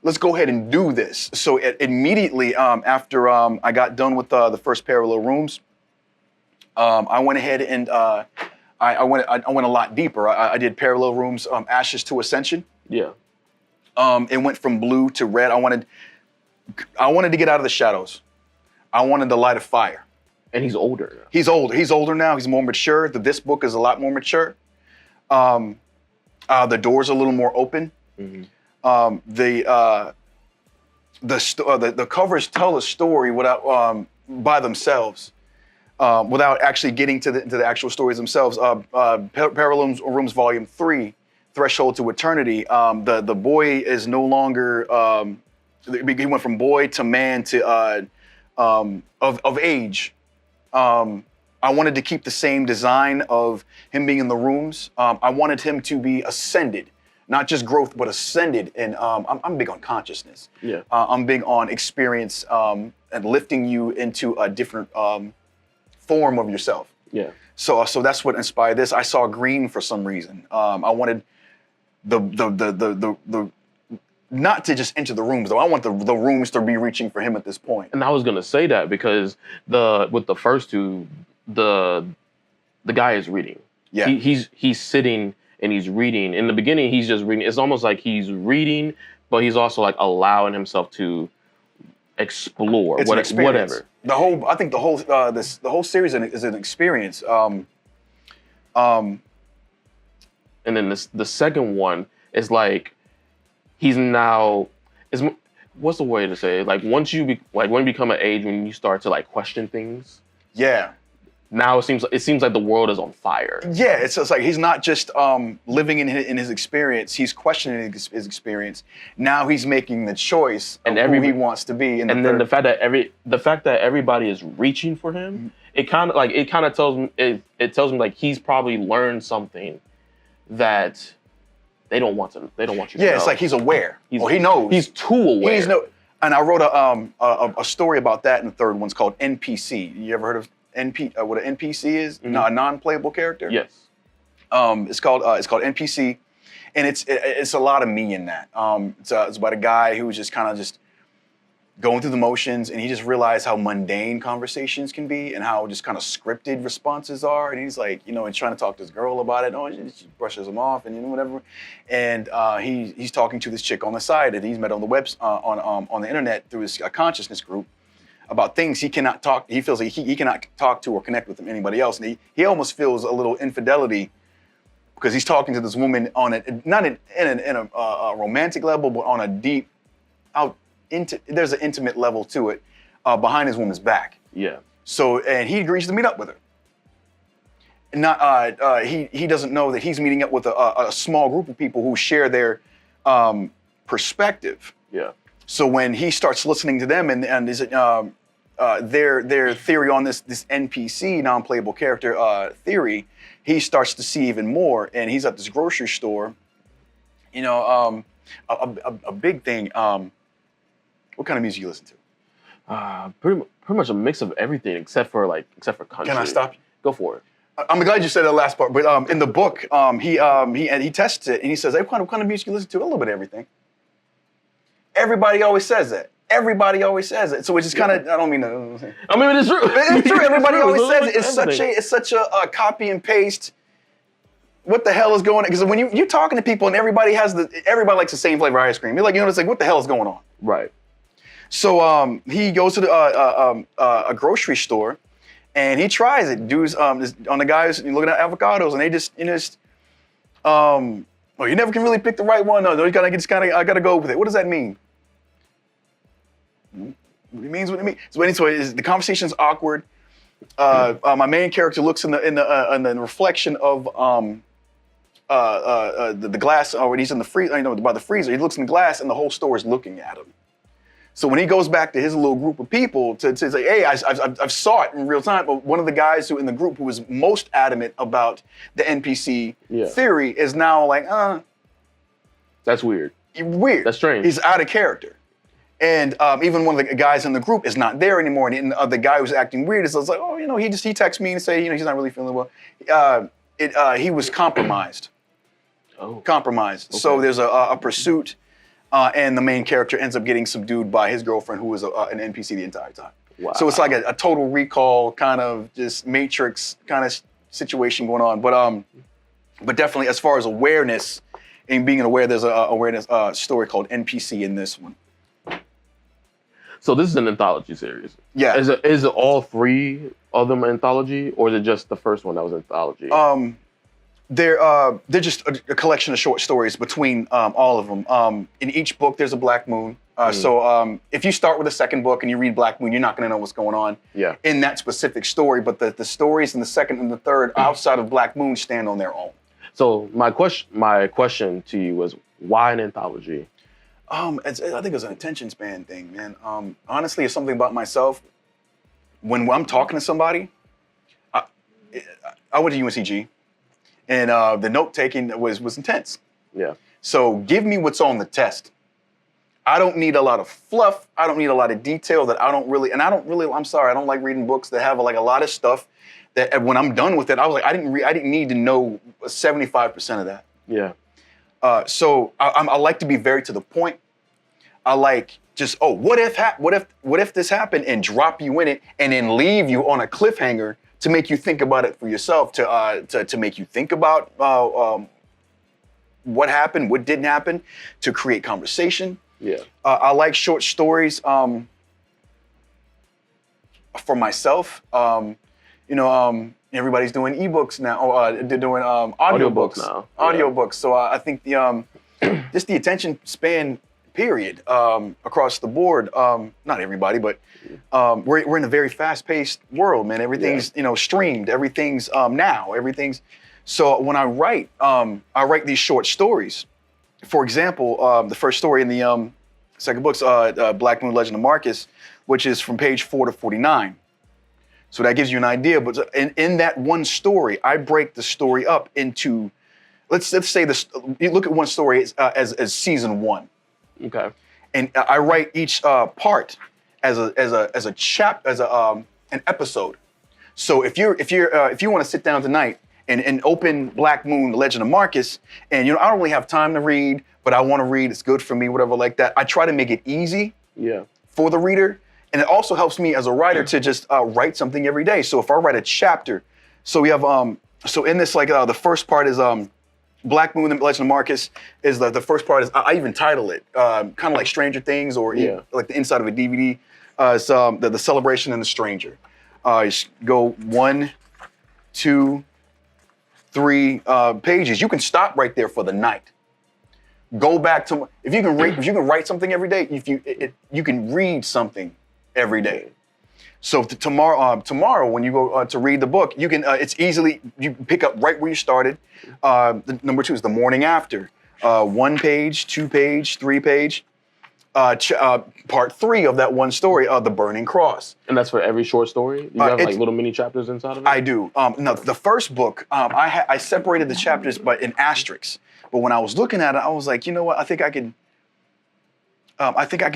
S2: let's go ahead and do this. So immediately after I got done with the first parallel rooms, I went ahead and I went a lot deeper. I did parallel rooms, Ashes to Ascension.
S1: Yeah.
S2: It went from blue to red. I wanted to get out of the shadows. I wanted the light of fire.
S1: And he's older.
S2: He's older now. He's more mature. This book is a lot more mature. The door's a little more open. Mm-hmm. The covers tell a story without by themselves, without actually getting to the actual stories themselves. Parallel Rooms Volume 3, Threshold to Eternity. The boy is no longer. He went from boy to man to of age. I wanted to keep the same design of him being in the rooms. I wanted him to be ascended, not just growth, but ascended. And I'm big on consciousness.
S1: Yeah.
S2: I'm big on experience and lifting you into a different form of yourself.
S1: Yeah.
S2: So that's what inspired this. I saw green for some reason. I wanted the not to just enter the rooms though. I want the rooms to be reaching for him at this point.
S1: And I was gonna say that because with the first two, the guy is reading.
S2: Yeah.
S1: He's sitting and he's reading. In the beginning, he's just reading. It's almost like he's reading, but he's also like allowing himself to explore whatever.
S2: I think the whole series is an experience.
S1: And then the second one is like he's now is what's the way to say it? Like once you when you become an age when you start to like question things.
S2: Yeah.
S1: Now it seems like the world is on fire.
S2: Yeah, it's just like he's not just living in his experience. He's questioning his experience. Now he's making the choice of who he wants to be.
S1: And then the fact that everybody is reaching for him, it kind of tells me like he's probably learned something that they don't want you to know.
S2: Yeah, it's like he's aware. He knows.
S1: He's too aware.
S2: And I wrote a story about that in the third one. It's called NPC. You ever heard of what an NPC is?
S1: Mm-hmm.
S2: A non-playable character?
S1: Yes.
S2: It's called NPC, and it's a lot of me in that. It's about a guy who's just kind of just going through the motions, and he just realized how mundane conversations can be and how just kind of scripted responses are. And he's like, and trying to talk to this girl about it. Oh, she brushes him off and whatever. And he's talking to this chick on the side that he's met on the web on the internet through his consciousness group about things he cannot talk. He feels like he cannot talk to or connect with anybody else, and he almost feels a little infidelity because he's talking to this woman on not in a romantic level, but on a deep there's an intimate level to it behind his woman's back.
S1: Yeah.
S2: So, and he agrees to meet up with her. Not he doesn't know that he's meeting up with a small group of people who share their perspective.
S1: Yeah.
S2: So when he starts listening to them and is it their theory on this NPC, non-playable character theory, he starts to see even more. And he's at this grocery store. A big thing. What kind of music you listen to?
S1: Pretty much a mix of everything except for country.
S2: Can I stop you?
S1: Go for it.
S2: I'm glad you said that last part. But in the book, he tests it and he says, "Hey, what kind of music you listen to?" A little bit of everything. Everybody always says that. Everybody always says it. So it's just kind of, I don't mean to.
S1: I mean, it's true.
S2: It's true. Everybody always says it. It's such a copy and paste. What the hell is going on? Because when you're talking to people and everybody likes the same flavor ice cream. You're like, it's like, what the hell is going on?
S1: Right.
S2: So he goes to a grocery store and he tries it. Dudes on the guys looking at avocados and they just you never can really pick the right one. No, I gotta go with it. What does that mean? It means what it means. So anyway, the conversation's awkward. My main character looks in the reflection of the glass when he's in the freezer. By the freezer, he looks in the glass and the whole store is looking at him. So when he goes back to his little group of people to say, "Hey, I've saw it in real time," but one of the guys who in the group who was most adamant about the NPC theory is now like,
S1: that's weird.
S2: Weird.
S1: That's strange.
S2: He's out of character. And even one of the guys in the group is not there anymore. And the guy who's acting weird is like, he texts me and say, he's not really feeling well. He was compromised.
S1: Oh.
S2: Compromised. Okay. So there's a pursuit, and the main character ends up getting subdued by his girlfriend, who was an NPC the entire time.
S1: Wow.
S2: So it's like a Total Recall kind of just Matrix kind of situation going on. But definitely as far as awareness and being aware, there's a awareness story called NPC in this one.
S1: So this is an anthology series.
S2: Yeah.
S1: Is it all three of them anthology, or is it just the first one that was anthology?
S2: They're just a collection of short stories between all of them. In each book, there's a Black Moon. So if you start with the second book and you read Black Moon, you're not going to know what's going on in that specific story. But the stories in the second and the third outside of Black Moon stand on their own.
S1: So my question to you was, why an anthology?
S2: I think it's an attention span thing, man. Honestly, it's something about myself. When I'm talking to somebody, I went to UNCG, and the note taking was intense.
S1: Yeah.
S2: So give me what's on the test. I don't need a lot of fluff. I don't need a lot of detail that I don't really, I'm sorry, I don't like reading books that have like a lot of stuff that when I'm done with it, I was like, I didn't need to know 75% of that.
S1: Yeah.
S2: So I like to be very to the point. I like just, what if this happened, and drop you in it and then leave you on a cliffhanger to make you think about it for yourself, to make you think about what happened, what didn't happen, to create conversation.
S1: Yeah. I
S2: like short stories for myself. Everybody's doing ebooks now. They're doing audiobooks
S1: now.
S2: Audiobooks. So I think the just the attention span period across the board. Not everybody, but we're in a very fast-paced world, man. Everything's streamed. Everything's now. Everything's. So when I write these short stories. For example, the first story in the second book's Black Moon: Legend of Marcus, which is from page 4 to 49. So that gives you an idea. But in that one story, I break the story up into, let's say this. You look at one story as season 1.
S1: Okay.
S2: And I write each part as an episode. So if you want to sit down tonight and open Black Moon: Legend of Marcus, and I don't really have time to read, but I want to read, it's good for me, whatever like that. I try to make it easy for the reader. And it also helps me as a writer to just write something every day. So if I write a chapter, so we have, so in this, the first part is Black Moon: Legend of Marcus is the first part is, I even title it, kind of like Stranger Things, or like the inside of a DVD. It's the Celebration and the Stranger. You go 1, 2, 3 pages. You can stop right there for the night. Go back to, if you can write something every day, you can read something every day. So tomorrow when you go to read the book, you can you pick up right where you started. The number 2 is the morning after. 1 page, 2 page, 3 page. Part 3 of that one story, the Burning Cross. And
S1: that's for every short story? You have like little mini chapters inside of it?
S2: I do. No, the first book, I separated the chapters but in asterisks. But when I was looking at it, I was like, you know what? I think I can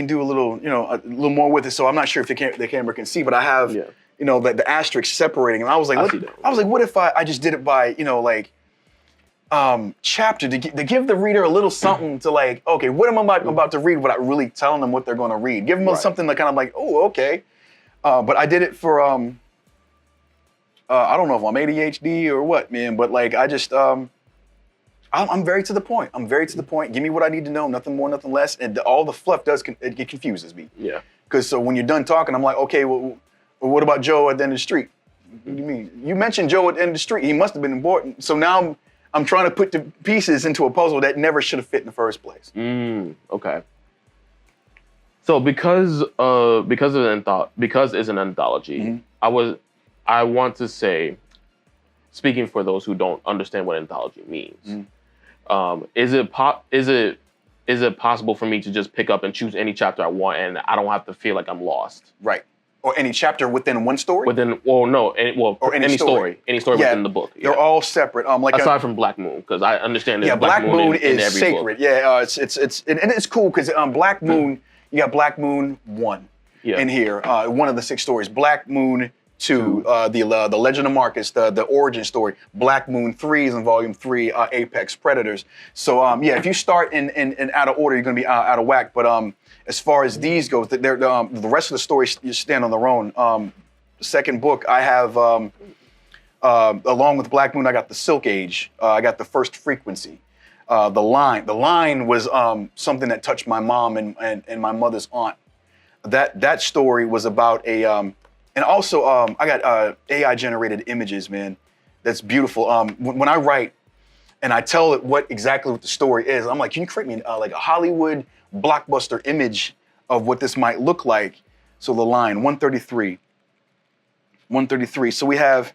S2: do a little more with it. So I'm not sure if the camera can see, but I have, the asterisk separating. And I was like, what if I just did it by, chapter to give the reader a little something to like, okay, what am I about to read without really telling them what they're going to read? Give them something that kind of like, oh, okay. But I did it for, I don't know if I'm ADHD or what, man, but like, I just, I'm very to the point. Give me what I need to know, nothing more, nothing less. And all the fluff it confuses me.
S1: Yeah.
S2: Because so when you're done talking, I'm like, okay, well, what about Joe at the end of the street? What do you mean? You mentioned Joe at the end of the street. He must have been important. So now I'm trying to put the pieces into a puzzle that never should have fit in the first place.
S1: Okay. So because it's an anthology, I want to say, speaking for those who don't understand what anthology means, is it possible for me to just pick up and choose any chapter I want and I don't have to feel like I'm lost?
S2: Right. Or any chapter within one story?
S1: Any story within the book.
S2: They're all separate.
S1: Aside from Black Moon, because I understand there's
S2: Black Moon
S1: in
S2: is
S1: every
S2: sacred.
S1: book.
S2: Yeah, it's cool because Black Moon, you got Black Moon 1 in here, one of the 6 stories. Black Moon 2, the Legend of Marcus, the origin story. Black Moon 3 is in volume 3, Apex Predators. So if you start in out of order, you're gonna be out of whack. But as far as these go, the rest of the stories stand on their own. The second book, I have along with Black Moon, I got the Silk Age. I got the First Frequency. The Line was something that touched my mom and my mother's aunt. That story was about a and also I got AI generated images, man. That's beautiful. When I write and I tell it what the story is, I'm like, can you create me like a Hollywood blockbuster image of what this might look like? So the Line 133. So we have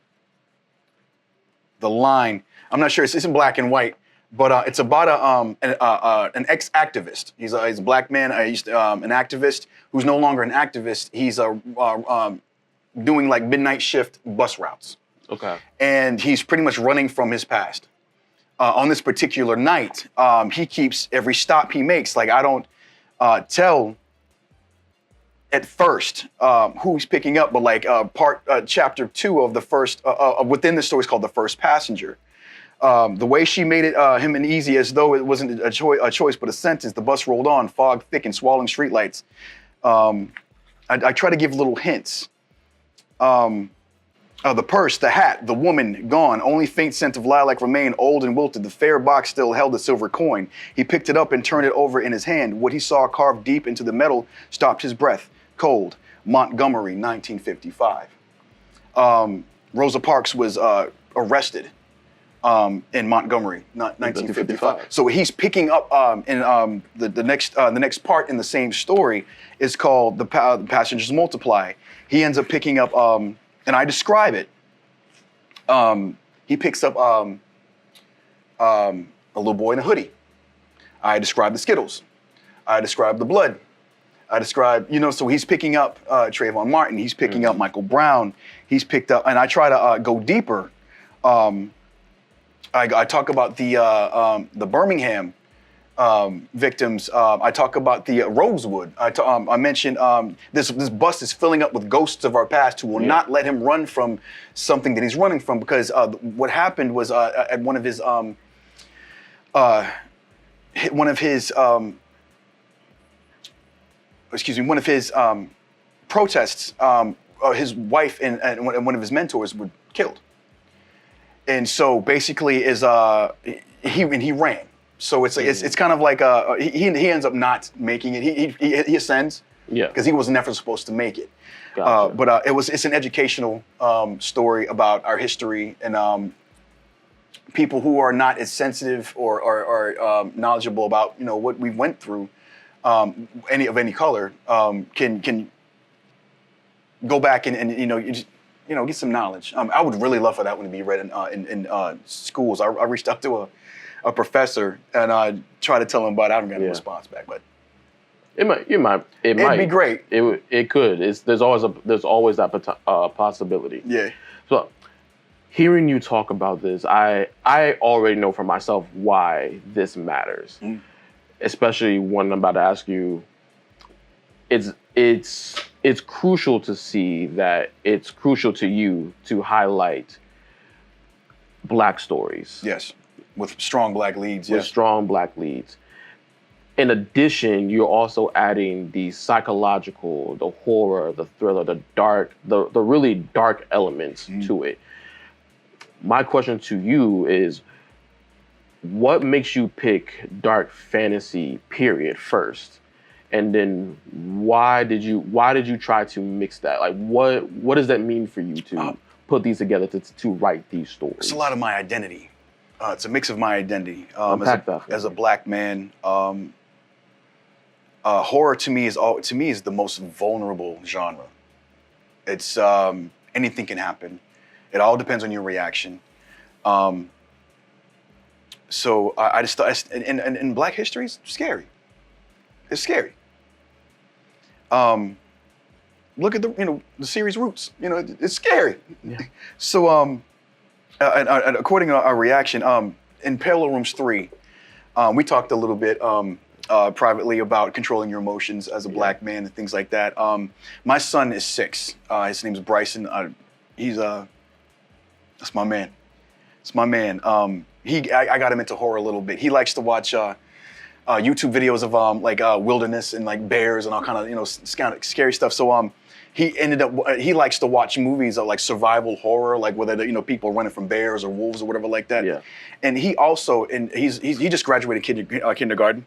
S2: the Line. I'm not sure it's in black and white, but it's about an ex-activist. He's a black man. An activist who's no longer an activist. He's doing like midnight shift bus routes.
S1: Okay.
S2: And he's pretty much running from his past. on this particular night, he keeps every stop he makes. Like, I don't tell at first who he's picking up, but like chapter 2 of the first, within the story is called The First Passenger. The way she made it him and easy, as though it wasn't a choice but a sentence. The bus rolled on, fog thick and swallowing streetlights. I try to give little hints. The purse, the hat, the woman, gone. Only faint scent of lilac remained, old and wilted. The fair box still held a silver coin. He picked it up and turned it over in his hand. What he saw carved deep into the metal stopped his breath. Cold. Montgomery, 1955. Rosa Parks was arrested in Montgomery, 1955. So he's picking up in the next part in the same story is called The Passengers Multiply. He ends up picking up, and I describe it. He picks up a little boy in a hoodie. I describe the Skittles. I describe the blood. I describe, so he's picking up Trayvon Martin. He's picking up Michael Brown. He's picked up, and I try to go deeper. I talk about the Birmingham victims. I talk about the Rosewood. I mentioned this bus is filling up with ghosts of our past who will not let him run from something that he's running from, because what happened was at one of his protests, his wife and one of his mentors were killed. And so basically he ran. So it's kind of like he ends up not making it. He ascends because he was never supposed to make it. Gotcha. But it's an educational story about our history and people who are not as sensitive or knowledgeable about what we went through, any color, can go back and get some knowledge. I would really love for that one to be read in schools. I reached out to a professor and I tried to tell him about it. I haven't got a response back, but
S1: it might
S2: be great.
S1: It could. There's always that possibility.
S2: Yeah.
S1: So hearing you talk about this, I already know for myself why this matters. Especially when I'm about to ask you, it's crucial to see that it's crucial to you to highlight Black stories.
S2: Yes, with strong Black leads.
S1: With strong Black leads. In addition, you're also adding the psychological, the horror, the thriller, the dark, the really dark elements to it. My question to you is, what makes you pick dark fantasy period first? And then why did you try to mix that? Like what does that mean for you to put these together to write these stories?
S2: It's a lot of my identity. It's a mix of my identity. As a Black man, horror to me is the most vulnerable genre. It's anything can happen. It all depends on your reaction. So I just thought, in Black history, it's scary. It's scary. Look at the series Roots. It's scary. Yeah. So and according to our reaction, in Parallel Rooms 3, we talked a little bit privately about controlling your emotions as a Black man and things like that. My son is 6. His name's Bryson. That's my man. It's my man. I got him into horror a little bit. He likes to watch YouTube videos of wilderness and like bears and all kind of scary stuff. So he likes to watch movies of like survival horror, like whether people running from bears or wolves or whatever like that. Yeah. And he also he just graduated kindergarten.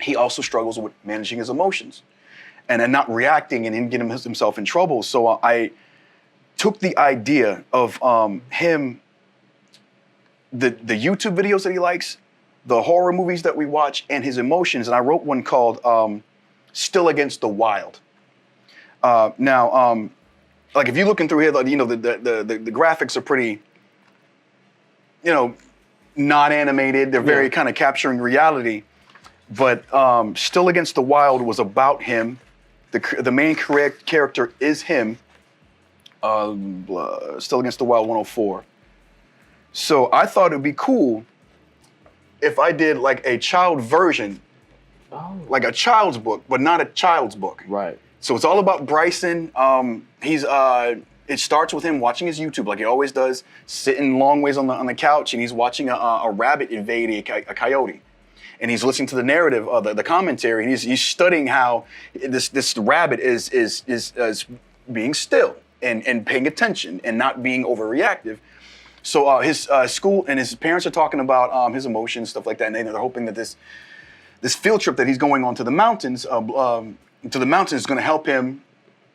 S2: He also struggles with managing his emotions and not reacting and getting himself in trouble. So I took the idea of him, the YouTube videos that he likes, the horror movies that we watch, and his emotions, and I wrote one called Still Against the Wild. Now, like if you're looking through here, the graphics are pretty, non-animated. They're very kind of capturing reality. But Still Against the Wild was about him. The main character is him. Still Against the Wild 104. So I thought it'd be cool if I did like a child version, like a child's book, but not a child's book.
S1: Right.
S2: So it's all about Bryson. It starts with him watching his YouTube, like he always does, sitting long ways on the couch, and he's watching a rabbit invade a coyote. And he's listening to the narrative, the commentary, and he's studying how this rabbit is being still and paying attention and not being overreactive. So his school and his parents are talking about his emotions, stuff like that, and they're hoping that this field trip that he's going on to the mountains, is going to help him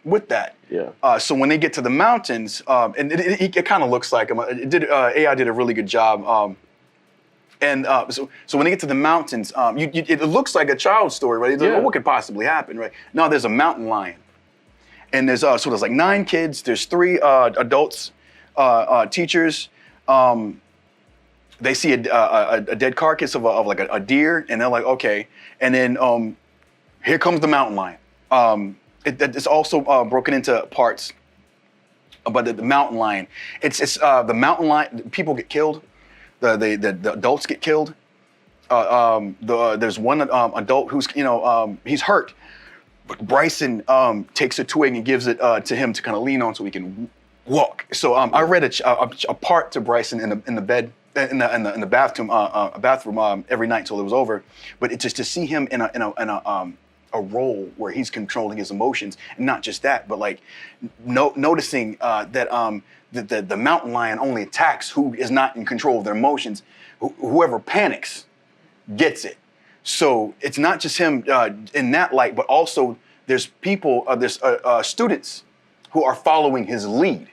S2: with that.
S1: Yeah.
S2: So when they get to the mountains, and it kind of looks like him. AI did a really good job. So when they get to the mountains, it looks like a child's story, right? It's like, what could possibly happen, right? No, there's a mountain lion, and there's like 9 kids. There's 3 adults, teachers. They see a dead carcass of like a deer, and they're like, okay. And then here comes the mountain lion. It's also broken into parts. But the mountain lion, it's the mountain lion. People get killed. The adults get killed. There's one adult who's he's hurt, but Bryson takes a twig and gives it to him to kind of lean on so he can walk. So I read a part to Bryson in the bed in the bathroom every night till it was over. But it's just to see him in a role where he's controlling his emotions, and not just that, but like noticing that the mountain lion only attacks who is not in control of their emotions. Whoever panics gets it. So it's not just him in that light, but also there's people, there's students who are following his lead.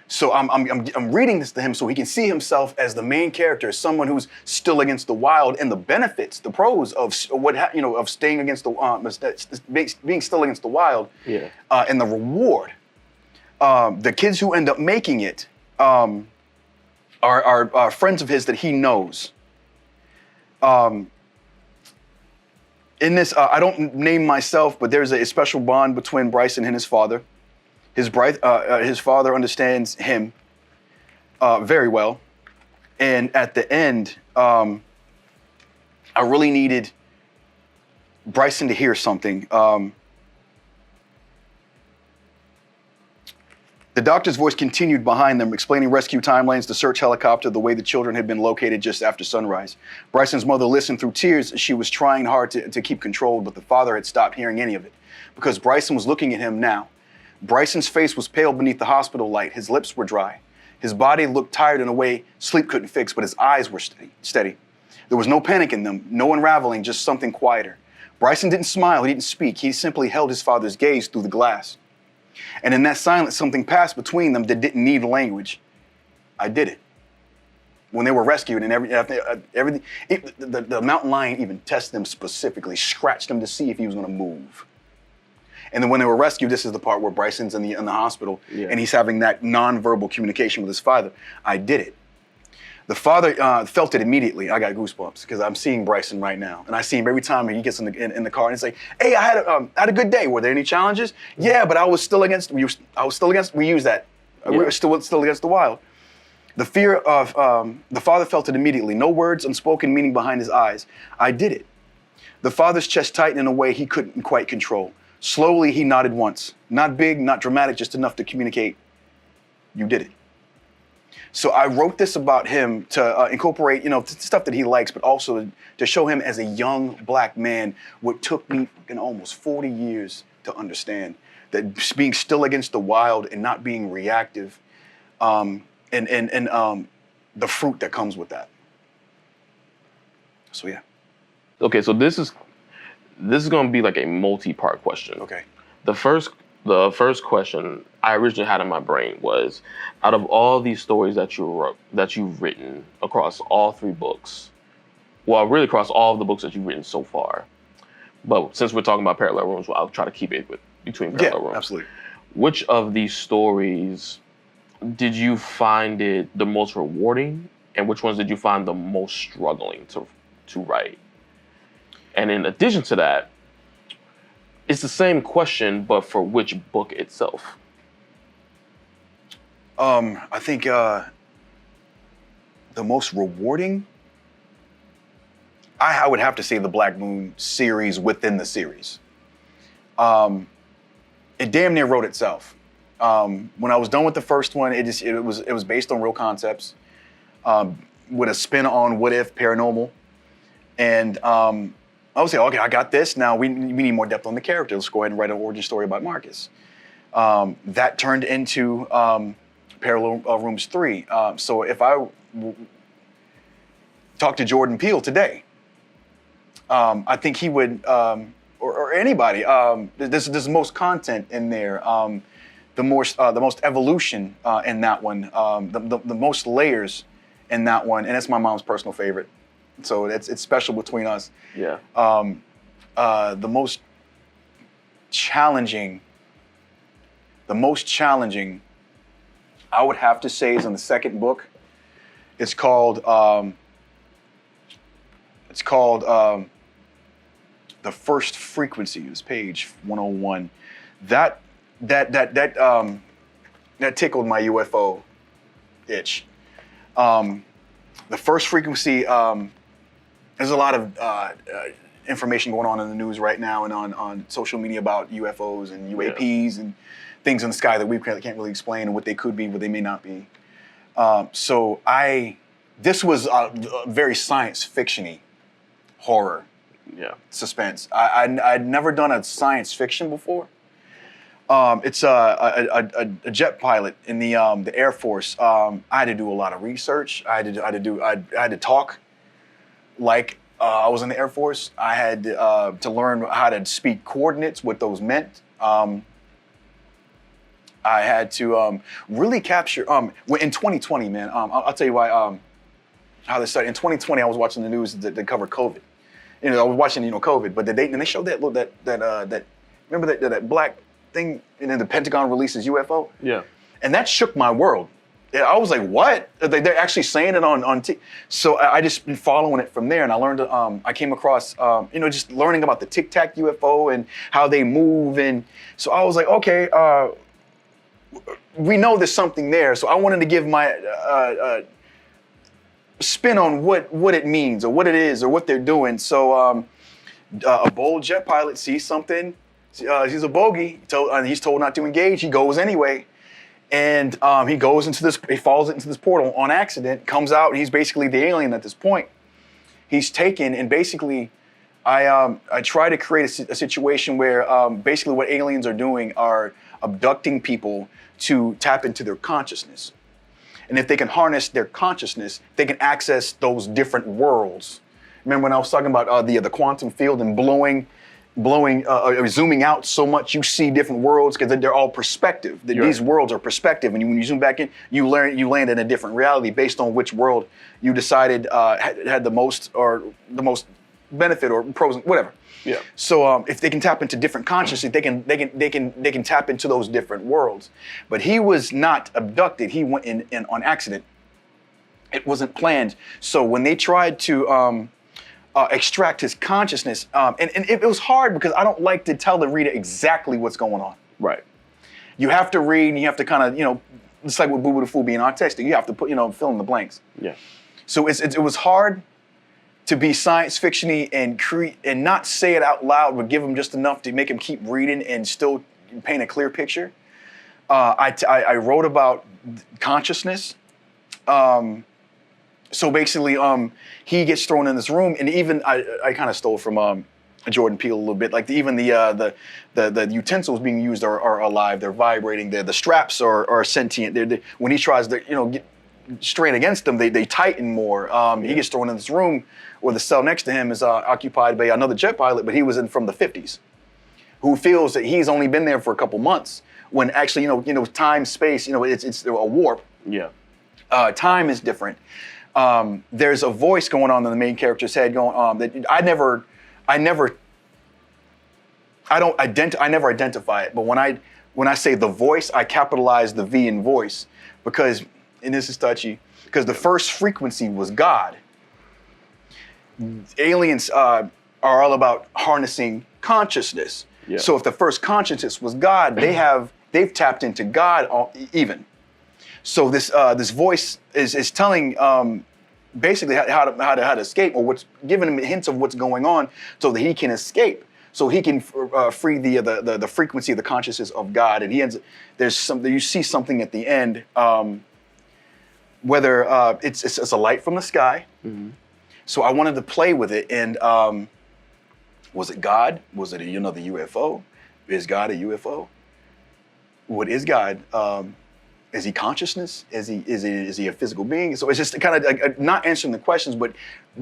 S2: So I'm reading this to him so he can see himself as the main character, as someone who's still against the wild, and the benefits, the pros of of staying against being still against the wild, and the reward. The kids who end up making it are friends of his that he knows. In this, I don't name myself, but there's a special bond between Bryson and his father. His father understands him very well. And at the end, I really needed Bryson to hear something. The doctor's voice continued behind them, explaining rescue timelines, the search helicopter, the way the children had been located just after sunrise. Bryson's mother listened through tears. She was trying hard to keep control, but the father had stopped hearing any of it because Bryson was looking at him now. Bryson's face was pale beneath the hospital light. His lips were dry. His body looked tired in a way sleep couldn't fix, but his eyes were steady. There was no panic in them, no unraveling, just something quieter. Bryson didn't smile, he didn't speak. He simply held his father's gaze through the glass. And in that silence, something passed between them that didn't need language. I did it. When they were rescued and everything, the mountain lion even tested them specifically, scratched them to see if he was going to move. And then when they were rescued, this is the part where Bryson's in the hospital, and he's having that nonverbal communication with his father. I did it. The father felt it immediately. I got goosebumps because I'm seeing Bryson right now, and I see him every time he gets in the car, and he's like, "Hey, I had a good day. Were there any challenges? Yeah, but I was still against. We use that. Yeah. We were still against the wild." The fear of the father felt it immediately. No words, unspoken meaning behind his eyes. I did it. The father's chest tightened in a way he couldn't quite control. Slowly, he nodded once. Not big, not dramatic, just enough to communicate. You did it. So I wrote this about him to incorporate, stuff that he likes, but also to show him as a young black man what took me almost 40 years to understand, that being still against the wild and not being reactive, and the fruit that comes with that. So yeah.
S1: Okay, so this is going to be like a multi-part question.
S2: Okay.
S1: The first question I originally had in my brain was, out of all these stories that you've written across all 3 books, well, really across all of the books that you've written so far, but since we're talking about parallel rooms, well, I'll try to keep it between parallel rooms.
S2: Absolutely.
S1: Which of these stories did you find it the most rewarding, and which ones did you find the most struggling to write? And in addition to that, it's the same question, but for which book itself?
S2: I think the most rewarding I would have to say the Black Moon series within the series. It damn near wrote itself. When I was done with the first one, it was based on real concepts, with a spin on what if paranormal, and I was like, okay, I got this. Now we need more depth on the character. Let's go ahead and write an origin story about Marcus. That turned into Parallel Rooms 3. So if I talk to Jordan Peele today, I think he would, or anybody. There's most content in there. The most evolution in that one. The most layers in that one, and it's my mom's personal favorite. So it's special between us.
S1: Yeah.
S2: The most challenging, I would have to say, is in the second book. It's called The First Frequency. It's page 101. That tickled my UFO itch. The First Frequency. There's a lot of information going on in the news right now and on social media about UFOs and UAPs and things in the sky that we can't really explain, and what they could be, what they may not be. This was a very science fiction-y horror, suspense. I'd never done a science fiction before. It's a jet pilot in the Air Force. I had to do a lot of research. I had to talk like I was in the Air Force. I had to learn how to speak coordinates, what those meant. I had to really capture. In 2020, man, I'll tell you why. How this started. In 2020, I was watching the news that covered COVID. I was watching COVID, but they showed that remember that black thing, and then the Pentagon releases UFO.
S1: Yeah.
S2: And that shook my world. I was like, what? They're actually saying it on TV. So I just been following it from there, and I learned. I came across, just learning about the Tic Tac UFO and how they move, and so I was like, okay, we know there's something there. So I wanted to give my spin on what it means or what it is or what they're doing. So a bold jet pilot sees something. He's a bogey. He's told not to engage. He goes anyway. And he falls into this portal on accident, comes out, and he's basically the alien at this point. He's taken, and basically, I try to create a situation where basically what aliens are doing are abducting people to tap into their consciousness. And if they can harness their consciousness, they can access those different worlds. Remember when I was talking about the quantum field and zooming out so much, you see different worlds because they're all perspective. These worlds are perspective, and when you zoom back in, you land in a different reality based on which world you decided had the most benefit or pros, whatever.
S1: Yeah.
S2: So if they can tap into different consciousness, they can tap into those different worlds. But he was not abducted. He went in on accident. It wasn't planned. So when they tried to extract his consciousness, and it was hard because I don't like to tell the reader exactly what's going on.
S1: Right.
S2: You have to read, and you have to kind of, it's like with Boo Boo the Fool being artistic. You have to put, fill in the blanks.
S1: Yeah.
S2: So it was hard to be science fiction-y and not say it out loud, but give him just enough to make him keep reading and still paint a clear picture. I wrote about consciousness. So basically, he gets thrown in this room, and even I kind of stole from Jordan Peele a little bit. Like even the utensils being used are alive. They're vibrating. The straps are sentient. When he tries to get strain against them, they tighten more. He gets thrown in this room where the cell next to him is occupied by another jet pilot, but he was from the 50s, who feels that he's only been there for a couple months. When actually, time, space, it's a warp.
S1: Yeah.
S2: Time is different. There's a voice going on in the main character's head going that I never identify it. But when I say the voice, I capitalize the V in voice because, and this is touchy, because the first frequency was God. Aliens are all about harnessing consciousness.
S1: Yeah.
S2: So if the first consciousness was God, they've tapped into God even. So this voice is telling basically how to escape, or what's giving him hints of what's going on, so that he can escape, so he can free the frequency of the consciousness of God. And you see something at the end, whether it's a light from the sky. Mm-hmm. So I wanted to play with it, and was it God? Was it another UFO? Is God a UFO? What is God? Is he consciousness? Is he a physical being? So it's just kind of like not answering the questions, but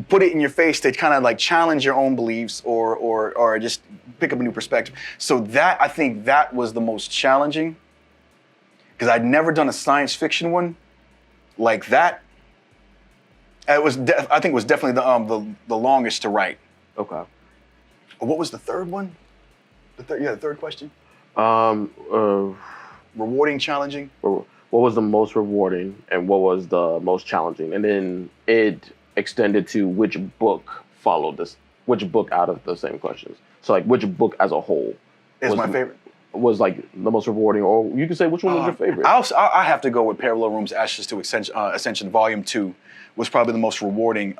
S2: put it in your face to kind of like challenge your own beliefs, or just pick up a new perspective. So that, I think that was the most challenging, because I'd never done a science fiction one like that. I think it was definitely the longest to write.
S1: Okay.
S2: What was the third one? The third question. Rewarding, challenging.
S1: What was the most rewarding, and what was the most challenging? And then it extended to which book followed this, which book out of the same questions. So like which book as a whole
S2: is my favorite.
S1: Was like the most rewarding, or you can say which one was your favorite?
S2: I have to go with Parallel Rooms, Ashes to Ascension, Volume 2 was probably the most rewarding.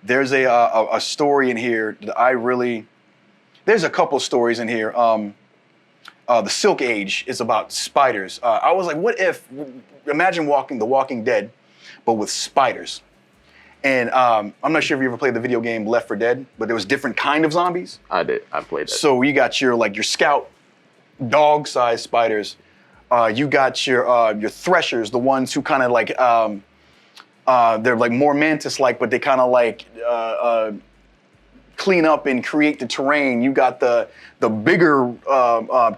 S2: There's a story in here that there's a couple stories in here. The Silk Age is about spiders. I was like, what if, imagine The Walking Dead, but with spiders. And I'm not sure if you ever played the video game Left 4 Dead, but there was different kind of zombies.
S1: I did. I played it.
S2: So you got your scout, dog-sized spiders. You got your threshers, the ones who kind of like, they're like more mantis-like, but they kind of like clean up and create the terrain. You got the bigger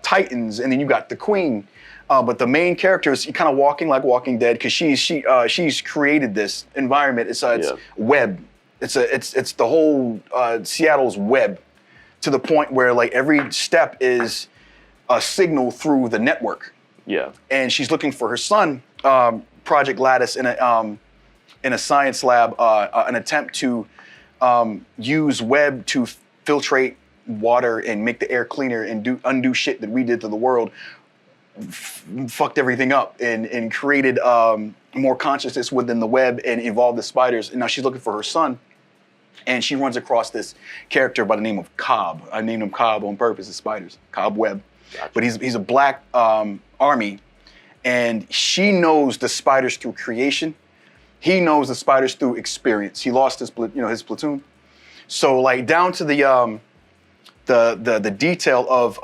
S2: titans, and then you got the queen. But the main character is kind of walking like Walking Dead, because she's created this environment. It's web. It's the whole Seattle's web, to the point where like every step is a signal through the network.
S1: Yeah. And
S2: she's looking for her son, Project Gladys, in a science lab, an attempt to use web to filtrate water and make the air cleaner and undo shit that we did to the world. Fucked everything up and created more consciousness within the web and evolved the spiders. And now she's looking for her son, and she runs across this character by the name of Cobb. I named him Cobb on purpose. The spiders, Cobb Webb. Gotcha. But he's a black army, and she knows the spiders through creation. He knows the spiders through experience. He lost his platoon. So like down to the detail of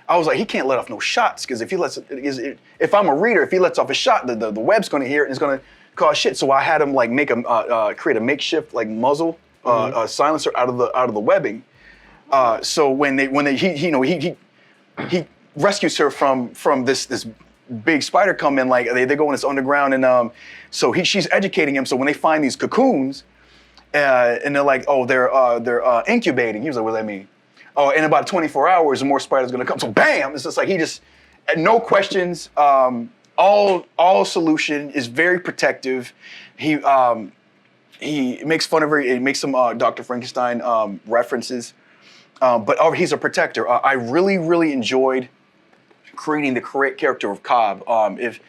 S2: I was like, he can't let off no shots, because if I'm a reader, if he lets off a shot, the web's going to hear it and it's going to cause shit. So I had him like create a makeshift like muzzle silencer out of the webbing. So when he rescues her from this big spider come in, like they go in this underground, and so she's educating him. So when they find these cocoons, and they're like, oh, they're incubating. He was like, what does that mean? Oh, in about 24 hours, more spiders gonna come. So bam, it's just like he just, no questions, all solution, is very protective. He makes fun of her. He makes some Dr. Frankenstein references, but he's a protector. I really, really enjoyed creating the correct character of Cobb. If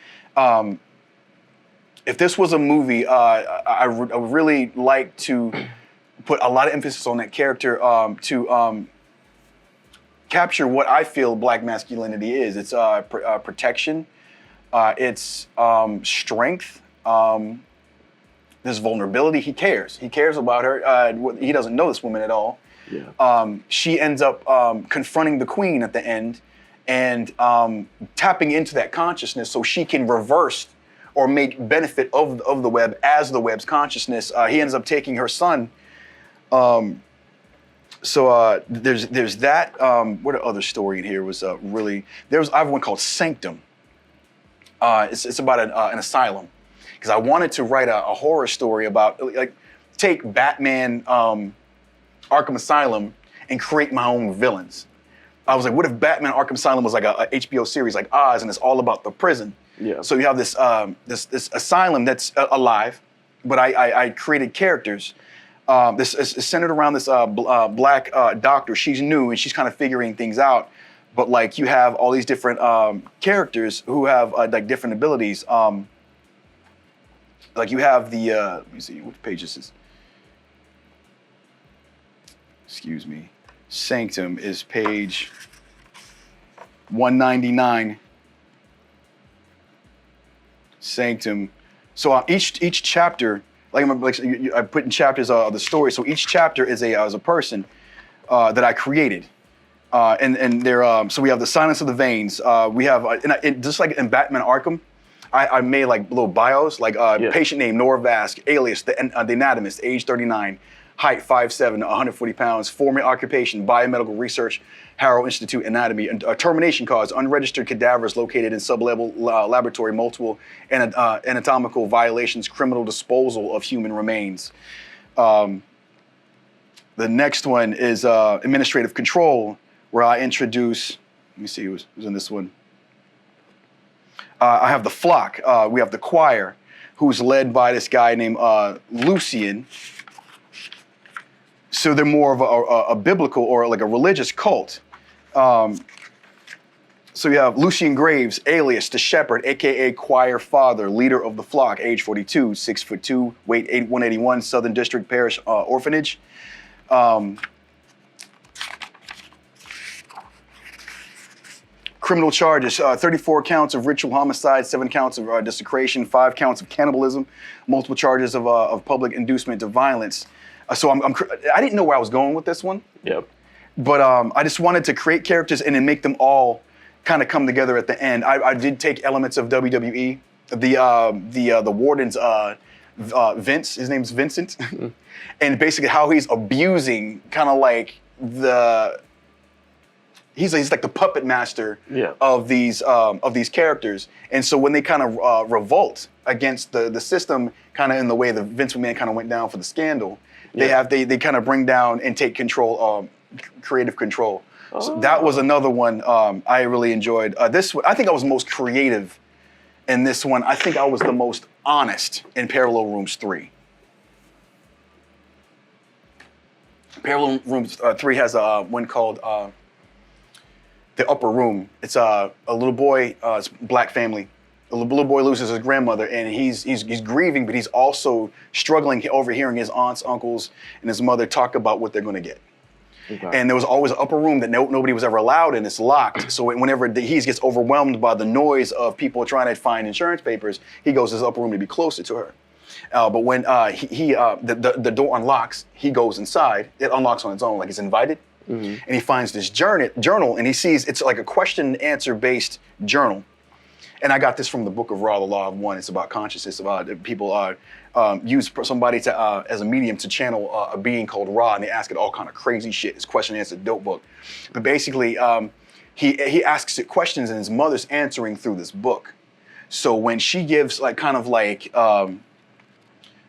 S2: this was a movie, I would really like to put a lot of emphasis on that character to capture what I feel Black masculinity is. It's protection, it's strength, there's vulnerability. He cares. He cares about her. He doesn't know this woman at all. Yeah. She ends up confronting the queen at the end and tapping into that consciousness so she can reverse or make benefit of the web as the web's consciousness. He ends up taking her son. So there's that. What other story in here was really? I have one called Sanctum. It's about an asylum, because I wanted to write a horror story about, like, take Batman Arkham Asylum and create my own villains. I was like, what if Batman Arkham Asylum was like a HBO series like Oz, and it's all about the prison? Yeah. So you have this this asylum that's alive, but I created characters. This is centered around this black doctor. She's new and she's kind of figuring things out. But like you have all these different characters who have like different abilities. like you have the, let me see, which page is this? Excuse me. Sanctum is page 199. Sanctum. So each chapter, like I put in chapters of the story. So each chapter is a person that I created, and they're so we have the Silence of the Veins. We have just like in Batman Arkham, I made like little bios, like patient name Nora Vask, alias the anatomist, age 39. Height 5'7", 140 pounds, former occupation, biomedical research, Harrow Institute Anatomy, and termination cause, unregistered cadavers located in sub-level laboratory, multiple anatomical violations, criminal disposal of human remains. The next one is administrative control, where I introduce, let me see who's in this one. I have the flock, we have the choir, who's led by this guy named Lucian. So they're more of a biblical or like a religious cult. So you have Lucian Graves, alias the Shepherd, aka Choir Father, leader of the flock, age 42, 6'2", weight 181, Southern District Parish Orphanage. Criminal charges, 34 counts of ritual homicide, 7 counts of desecration, 5 counts of cannibalism, multiple charges of public inducement to violence. So I didn't know where I was going with this one.
S1: Yep.
S2: But I just wanted to create characters and then make them all kind of come together at the end. I did take elements of WWE. The warden's Vince, his name's Vincent, and basically how he's abusing kind of like he's like the puppet master of these characters. And so when they kind of revolt against the system, kind of in the way that Vince McMahon kind of went down for the scandal. They kind of bring down and take control, creative control. Oh. So that was another one I really enjoyed. This one, I think I was most creative in this one. I think I was the most honest in Parallel Rooms 3. Parallel Rooms 3 has one called The Upper Room. It's a little boy, it's a black family. The little boy loses his grandmother, and he's grieving, but he's also struggling, overhearing his aunts, uncles, and his mother talk about what they're going to get. Okay. And there was always an upper room that nobody was ever allowed in. It's locked. So whenever he gets overwhelmed by the noise of people trying to find insurance papers, he goes to his upper room to be closer to her. But when the door unlocks, he goes inside. It unlocks on its own, like he's invited. Mm-hmm. And he finds this journal, and he sees it's like a question and answer based journal. And I got this from the book of Ra, the Law of One. It's about consciousness, about people use somebody to as a medium to channel a being called Ra, and they ask it all kind of crazy shit. It's question and answer, dope book. But basically, he asks it questions, and his mother's answering through this book. So when she gives like kind of like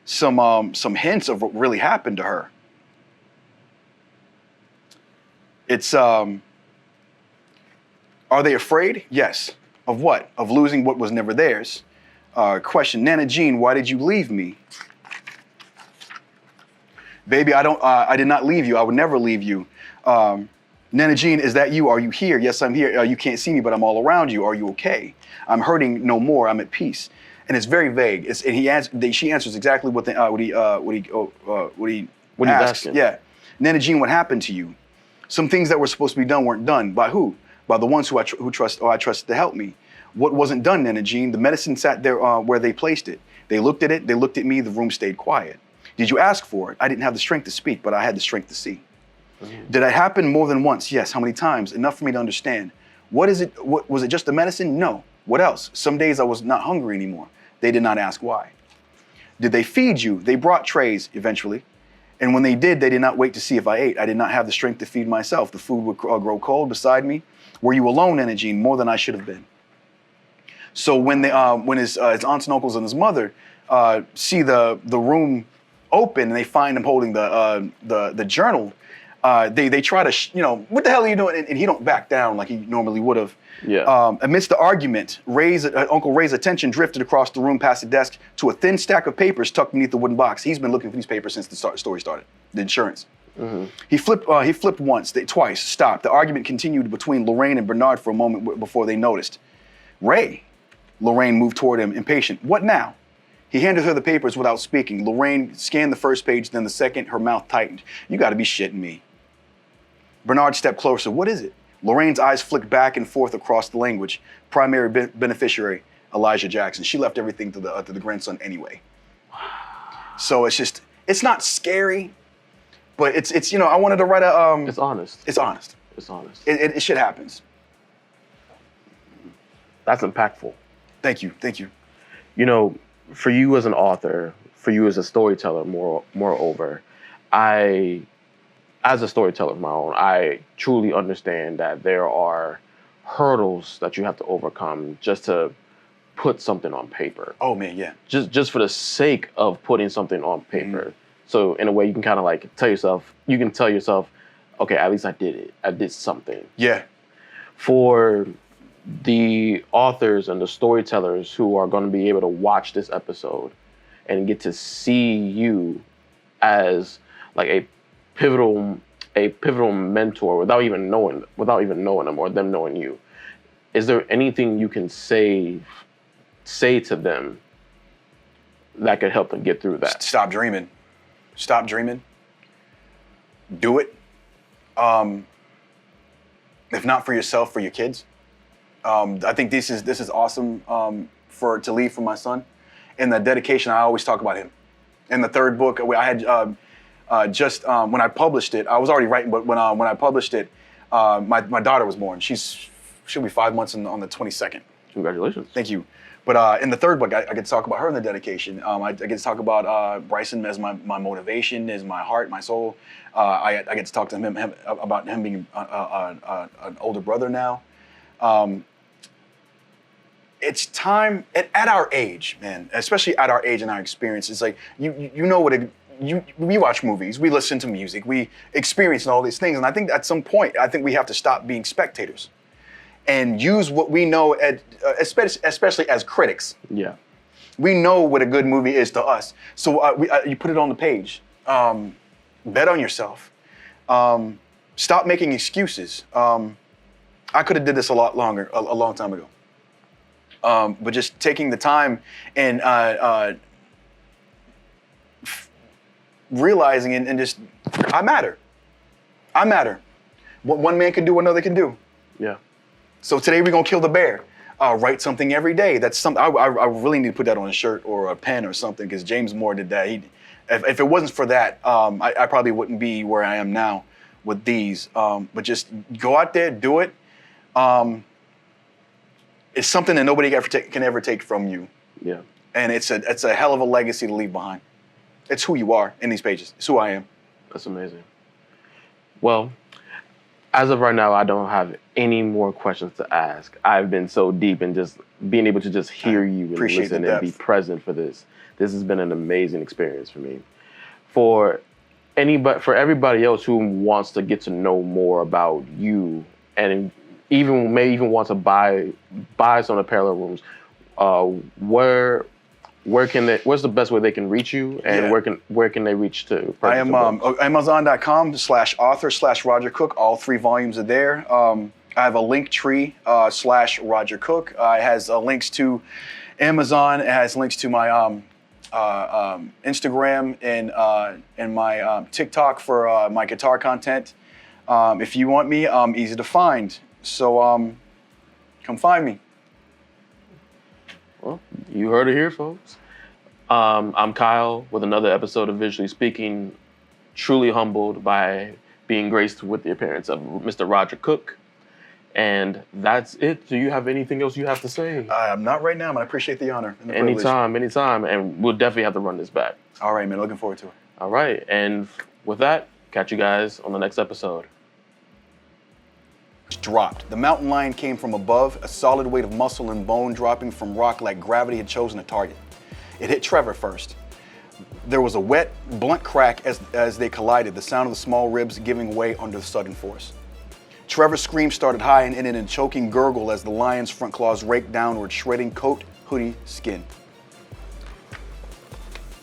S2: some hints of what really happened to her, it's are they afraid? Yes. Of what? Of losing what was never theirs. Question, Nana Jean, why did you leave me? Baby, I did not leave you. I would never leave you. Nana Jean, is that you? Are you here? Yes, I'm here. You can't see me, but I'm all around you. Are you okay? I'm hurting no more. I'm at peace. And it's very vague. She answers exactly what he asks.
S1: Asking.
S2: Yeah. Nana Jean, what happened to you? Some things that were supposed to be done weren't done. By who? By the ones I trusted to help me. What wasn't done, Nana Jean? The medicine sat there where they placed it. They looked at it, they looked at me, the room stayed quiet. Did you ask for it? I didn't have the strength to speak, but I had the strength to see. Mm-hmm. Did it happen more than once? Yes. How many times? Enough for me to understand. What is it? Was it just the medicine? No. What else? Some days I was not hungry anymore. They did not ask why. Did they feed you? They brought trays eventually. And when they did not wait to see if I ate. I did not have the strength to feed myself. The food would grow cold beside me. Were you alone, Nana Jean? More than I should have been. So when his aunts and uncles and his mother see the room open and they find him holding the journal, they try to what the hell are you doing? And he don't back down like he normally would have. Yeah. Amidst the argument, Uncle Ray's attention drifted across the room past the desk to a thin stack of papers tucked beneath the wooden box. He's been looking for these papers since the story started. The insurance. Mm-hmm. He flipped once, twice, stopped. The argument continued between Lorraine and Bernard for a moment before they noticed. Ray. Lorraine moved toward him, impatient. What now? He handed her the papers without speaking. Lorraine scanned the first page, then the second. Her mouth tightened. You got to be shitting me. Bernard stepped closer. What is it? Lorraine's eyes flicked back and forth across the language. Primary beneficiary, Elijah Jackson. She left everything to the grandson anyway. So it's not scary, but it's I wanted to write a.
S1: It's honest.
S2: It's honest.
S1: It's honest.
S2: It shit happens.
S1: That's impactful.
S2: Thank you.
S1: For you as an author, for you as a storyteller, moreover, as a storyteller of my own, I truly understand that there are hurdles that you have to overcome just to put something on paper.
S2: Oh man, yeah.
S1: Just for the sake of putting something on paper. So in a way, you can kind of like tell yourself, okay, at least I did it. I did something.
S2: Yeah.
S1: For the authors and the storytellers who are going to be able to watch this episode and get to see you as like a pivotal mentor without even knowing them or them knowing you, is there anything you can say to them that could help them get through that?
S2: Stop dreaming. Do it. If not for yourself, for your kids. I think this is awesome to leave for my son. And the dedication, I always talk about him. In the third book, I had when I published it, I was already writing, but when I published it, my daughter was born. She'll be 5 months on the 22nd.
S1: Congratulations.
S2: Thank you. But in the third book, I get to talk about her in the dedication. I get to talk about Bryson as my motivation, as my heart, my soul. I get to talk to him about him being an older brother now. It's time at our age, man. Especially at our age and our experience. It's like you know what we watch movies, we listen to music, we experience all these things, and I think at some point, we have to stop being spectators and use what we know, especially as critics.
S1: Yeah.
S2: We know what a good movie is to us. So you put it on the page. Bet on yourself. Stop making excuses. I could have did this a long time ago. But just taking the time and realizing and just, I matter. What one man can do, another can do.
S1: Yeah.
S2: So today we're gonna kill the bear. Write something every day. That's something I really need to put that on a shirt or a pen or something, because James Moore did that. If it wasn't for that, I probably wouldn't be where I am now with these. But just go out there, do it. It's something that nobody can ever take from you.
S1: Yeah.
S2: And it's a hell of a legacy to leave behind. It's who you are in these pages. It's who I am.
S1: That's amazing. Well, as of right now, I don't have any more questions to ask. I've been so deep in just being able to just hear you and listen and be present for this. This has been an amazing experience for me. For everybody else who wants to get to know more about you and may even want to buy some of the Parallel Rooms, where's the best way they can reach you, and where can they reach to?
S2: I am Amazon.com/author/Roger Cook. All 3 volumes are there. I have a Linktree /Roger Cook. It has links to Amazon. It has links to my Instagram and my TikTok for my guitar content. If you want me, I'm easy to find. So come find me.
S1: Well, you heard it here, folks. I'm Kyle with another episode of Visually Speaking. Truly humbled by being graced with the appearance of Mr. Roger Cook. And that's it. Do you have anything else you have to say?
S2: Not right now, but I appreciate the honor. And the
S1: anytime. And we'll definitely have to run this back.
S2: All right, man. Looking forward to it.
S1: All right. And with that, catch you guys on the next episode.
S2: Dropped. The mountain lion came from above, a solid weight of muscle and bone dropping from rock like gravity had chosen a target. It hit Trevor first. There was a wet, blunt crack as they collided, the sound of the small ribs giving way under the sudden force. Trevor's scream started high and ended in a choking gurgle as the lion's front claws raked downward, shredding coat, hoodie, skin.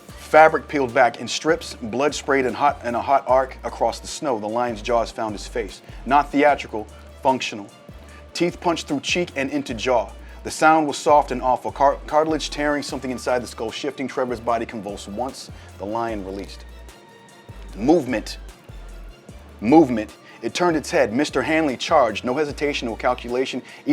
S2: Fabric peeled back in strips, blood sprayed in a hot arc across the snow. The lion's jaws found his face. Not theatrical, functional. Teeth punched through cheek and into jaw. The sound was soft and awful, cartilage tearing, something inside the skull shifting. Trevor's body convulsed once. The lion released. Movement. It turned its head. Mr. Hanley charged. No hesitation, no calculation. He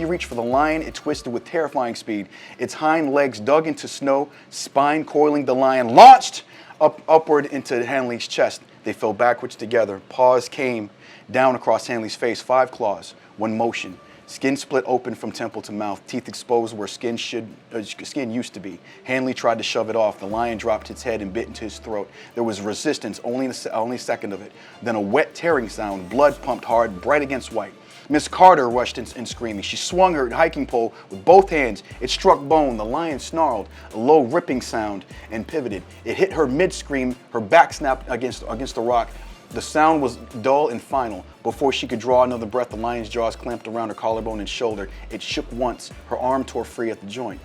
S2: reached for the lion. It twisted with terrifying speed. Its hind legs dug into snow, spine coiling. The lion launched upward into Hanley's chest. They fell backwards together. Paws came down across Hanley's face. 5 claws. One motion. Skin split open from temple to mouth, teeth exposed where skin used to be. Hanley tried to shove it off. The lion dropped its head and bit into his throat. There was resistance, only a second of it. Then a wet tearing sound, blood pumped hard, bright against white. Miss Carter rushed in screaming. She swung her hiking pole with both hands. It struck bone. The lion snarled, a low ripping sound, and pivoted. It hit her mid-scream. Her back snapped against the rock. The sound was dull and final. Before she could draw another breath, the lion's jaws clamped around her collarbone and shoulder. It shook once. Her arm tore free at the joint.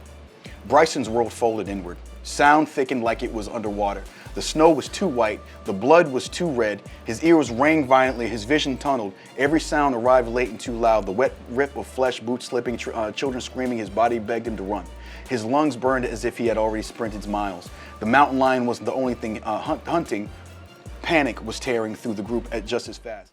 S2: Bryson's world folded inward. Sound thickened like it was underwater. The snow was too white. The blood was too red. His ears rang violently. His vision tunneled. Every sound arrived late and too loud. The wet rip of flesh, boots slipping, children screaming. His body begged him to run. His lungs burned as if he had already sprinted miles. The mountain lion wasn't the only thing hunting. Panic was tearing through the group just as fast.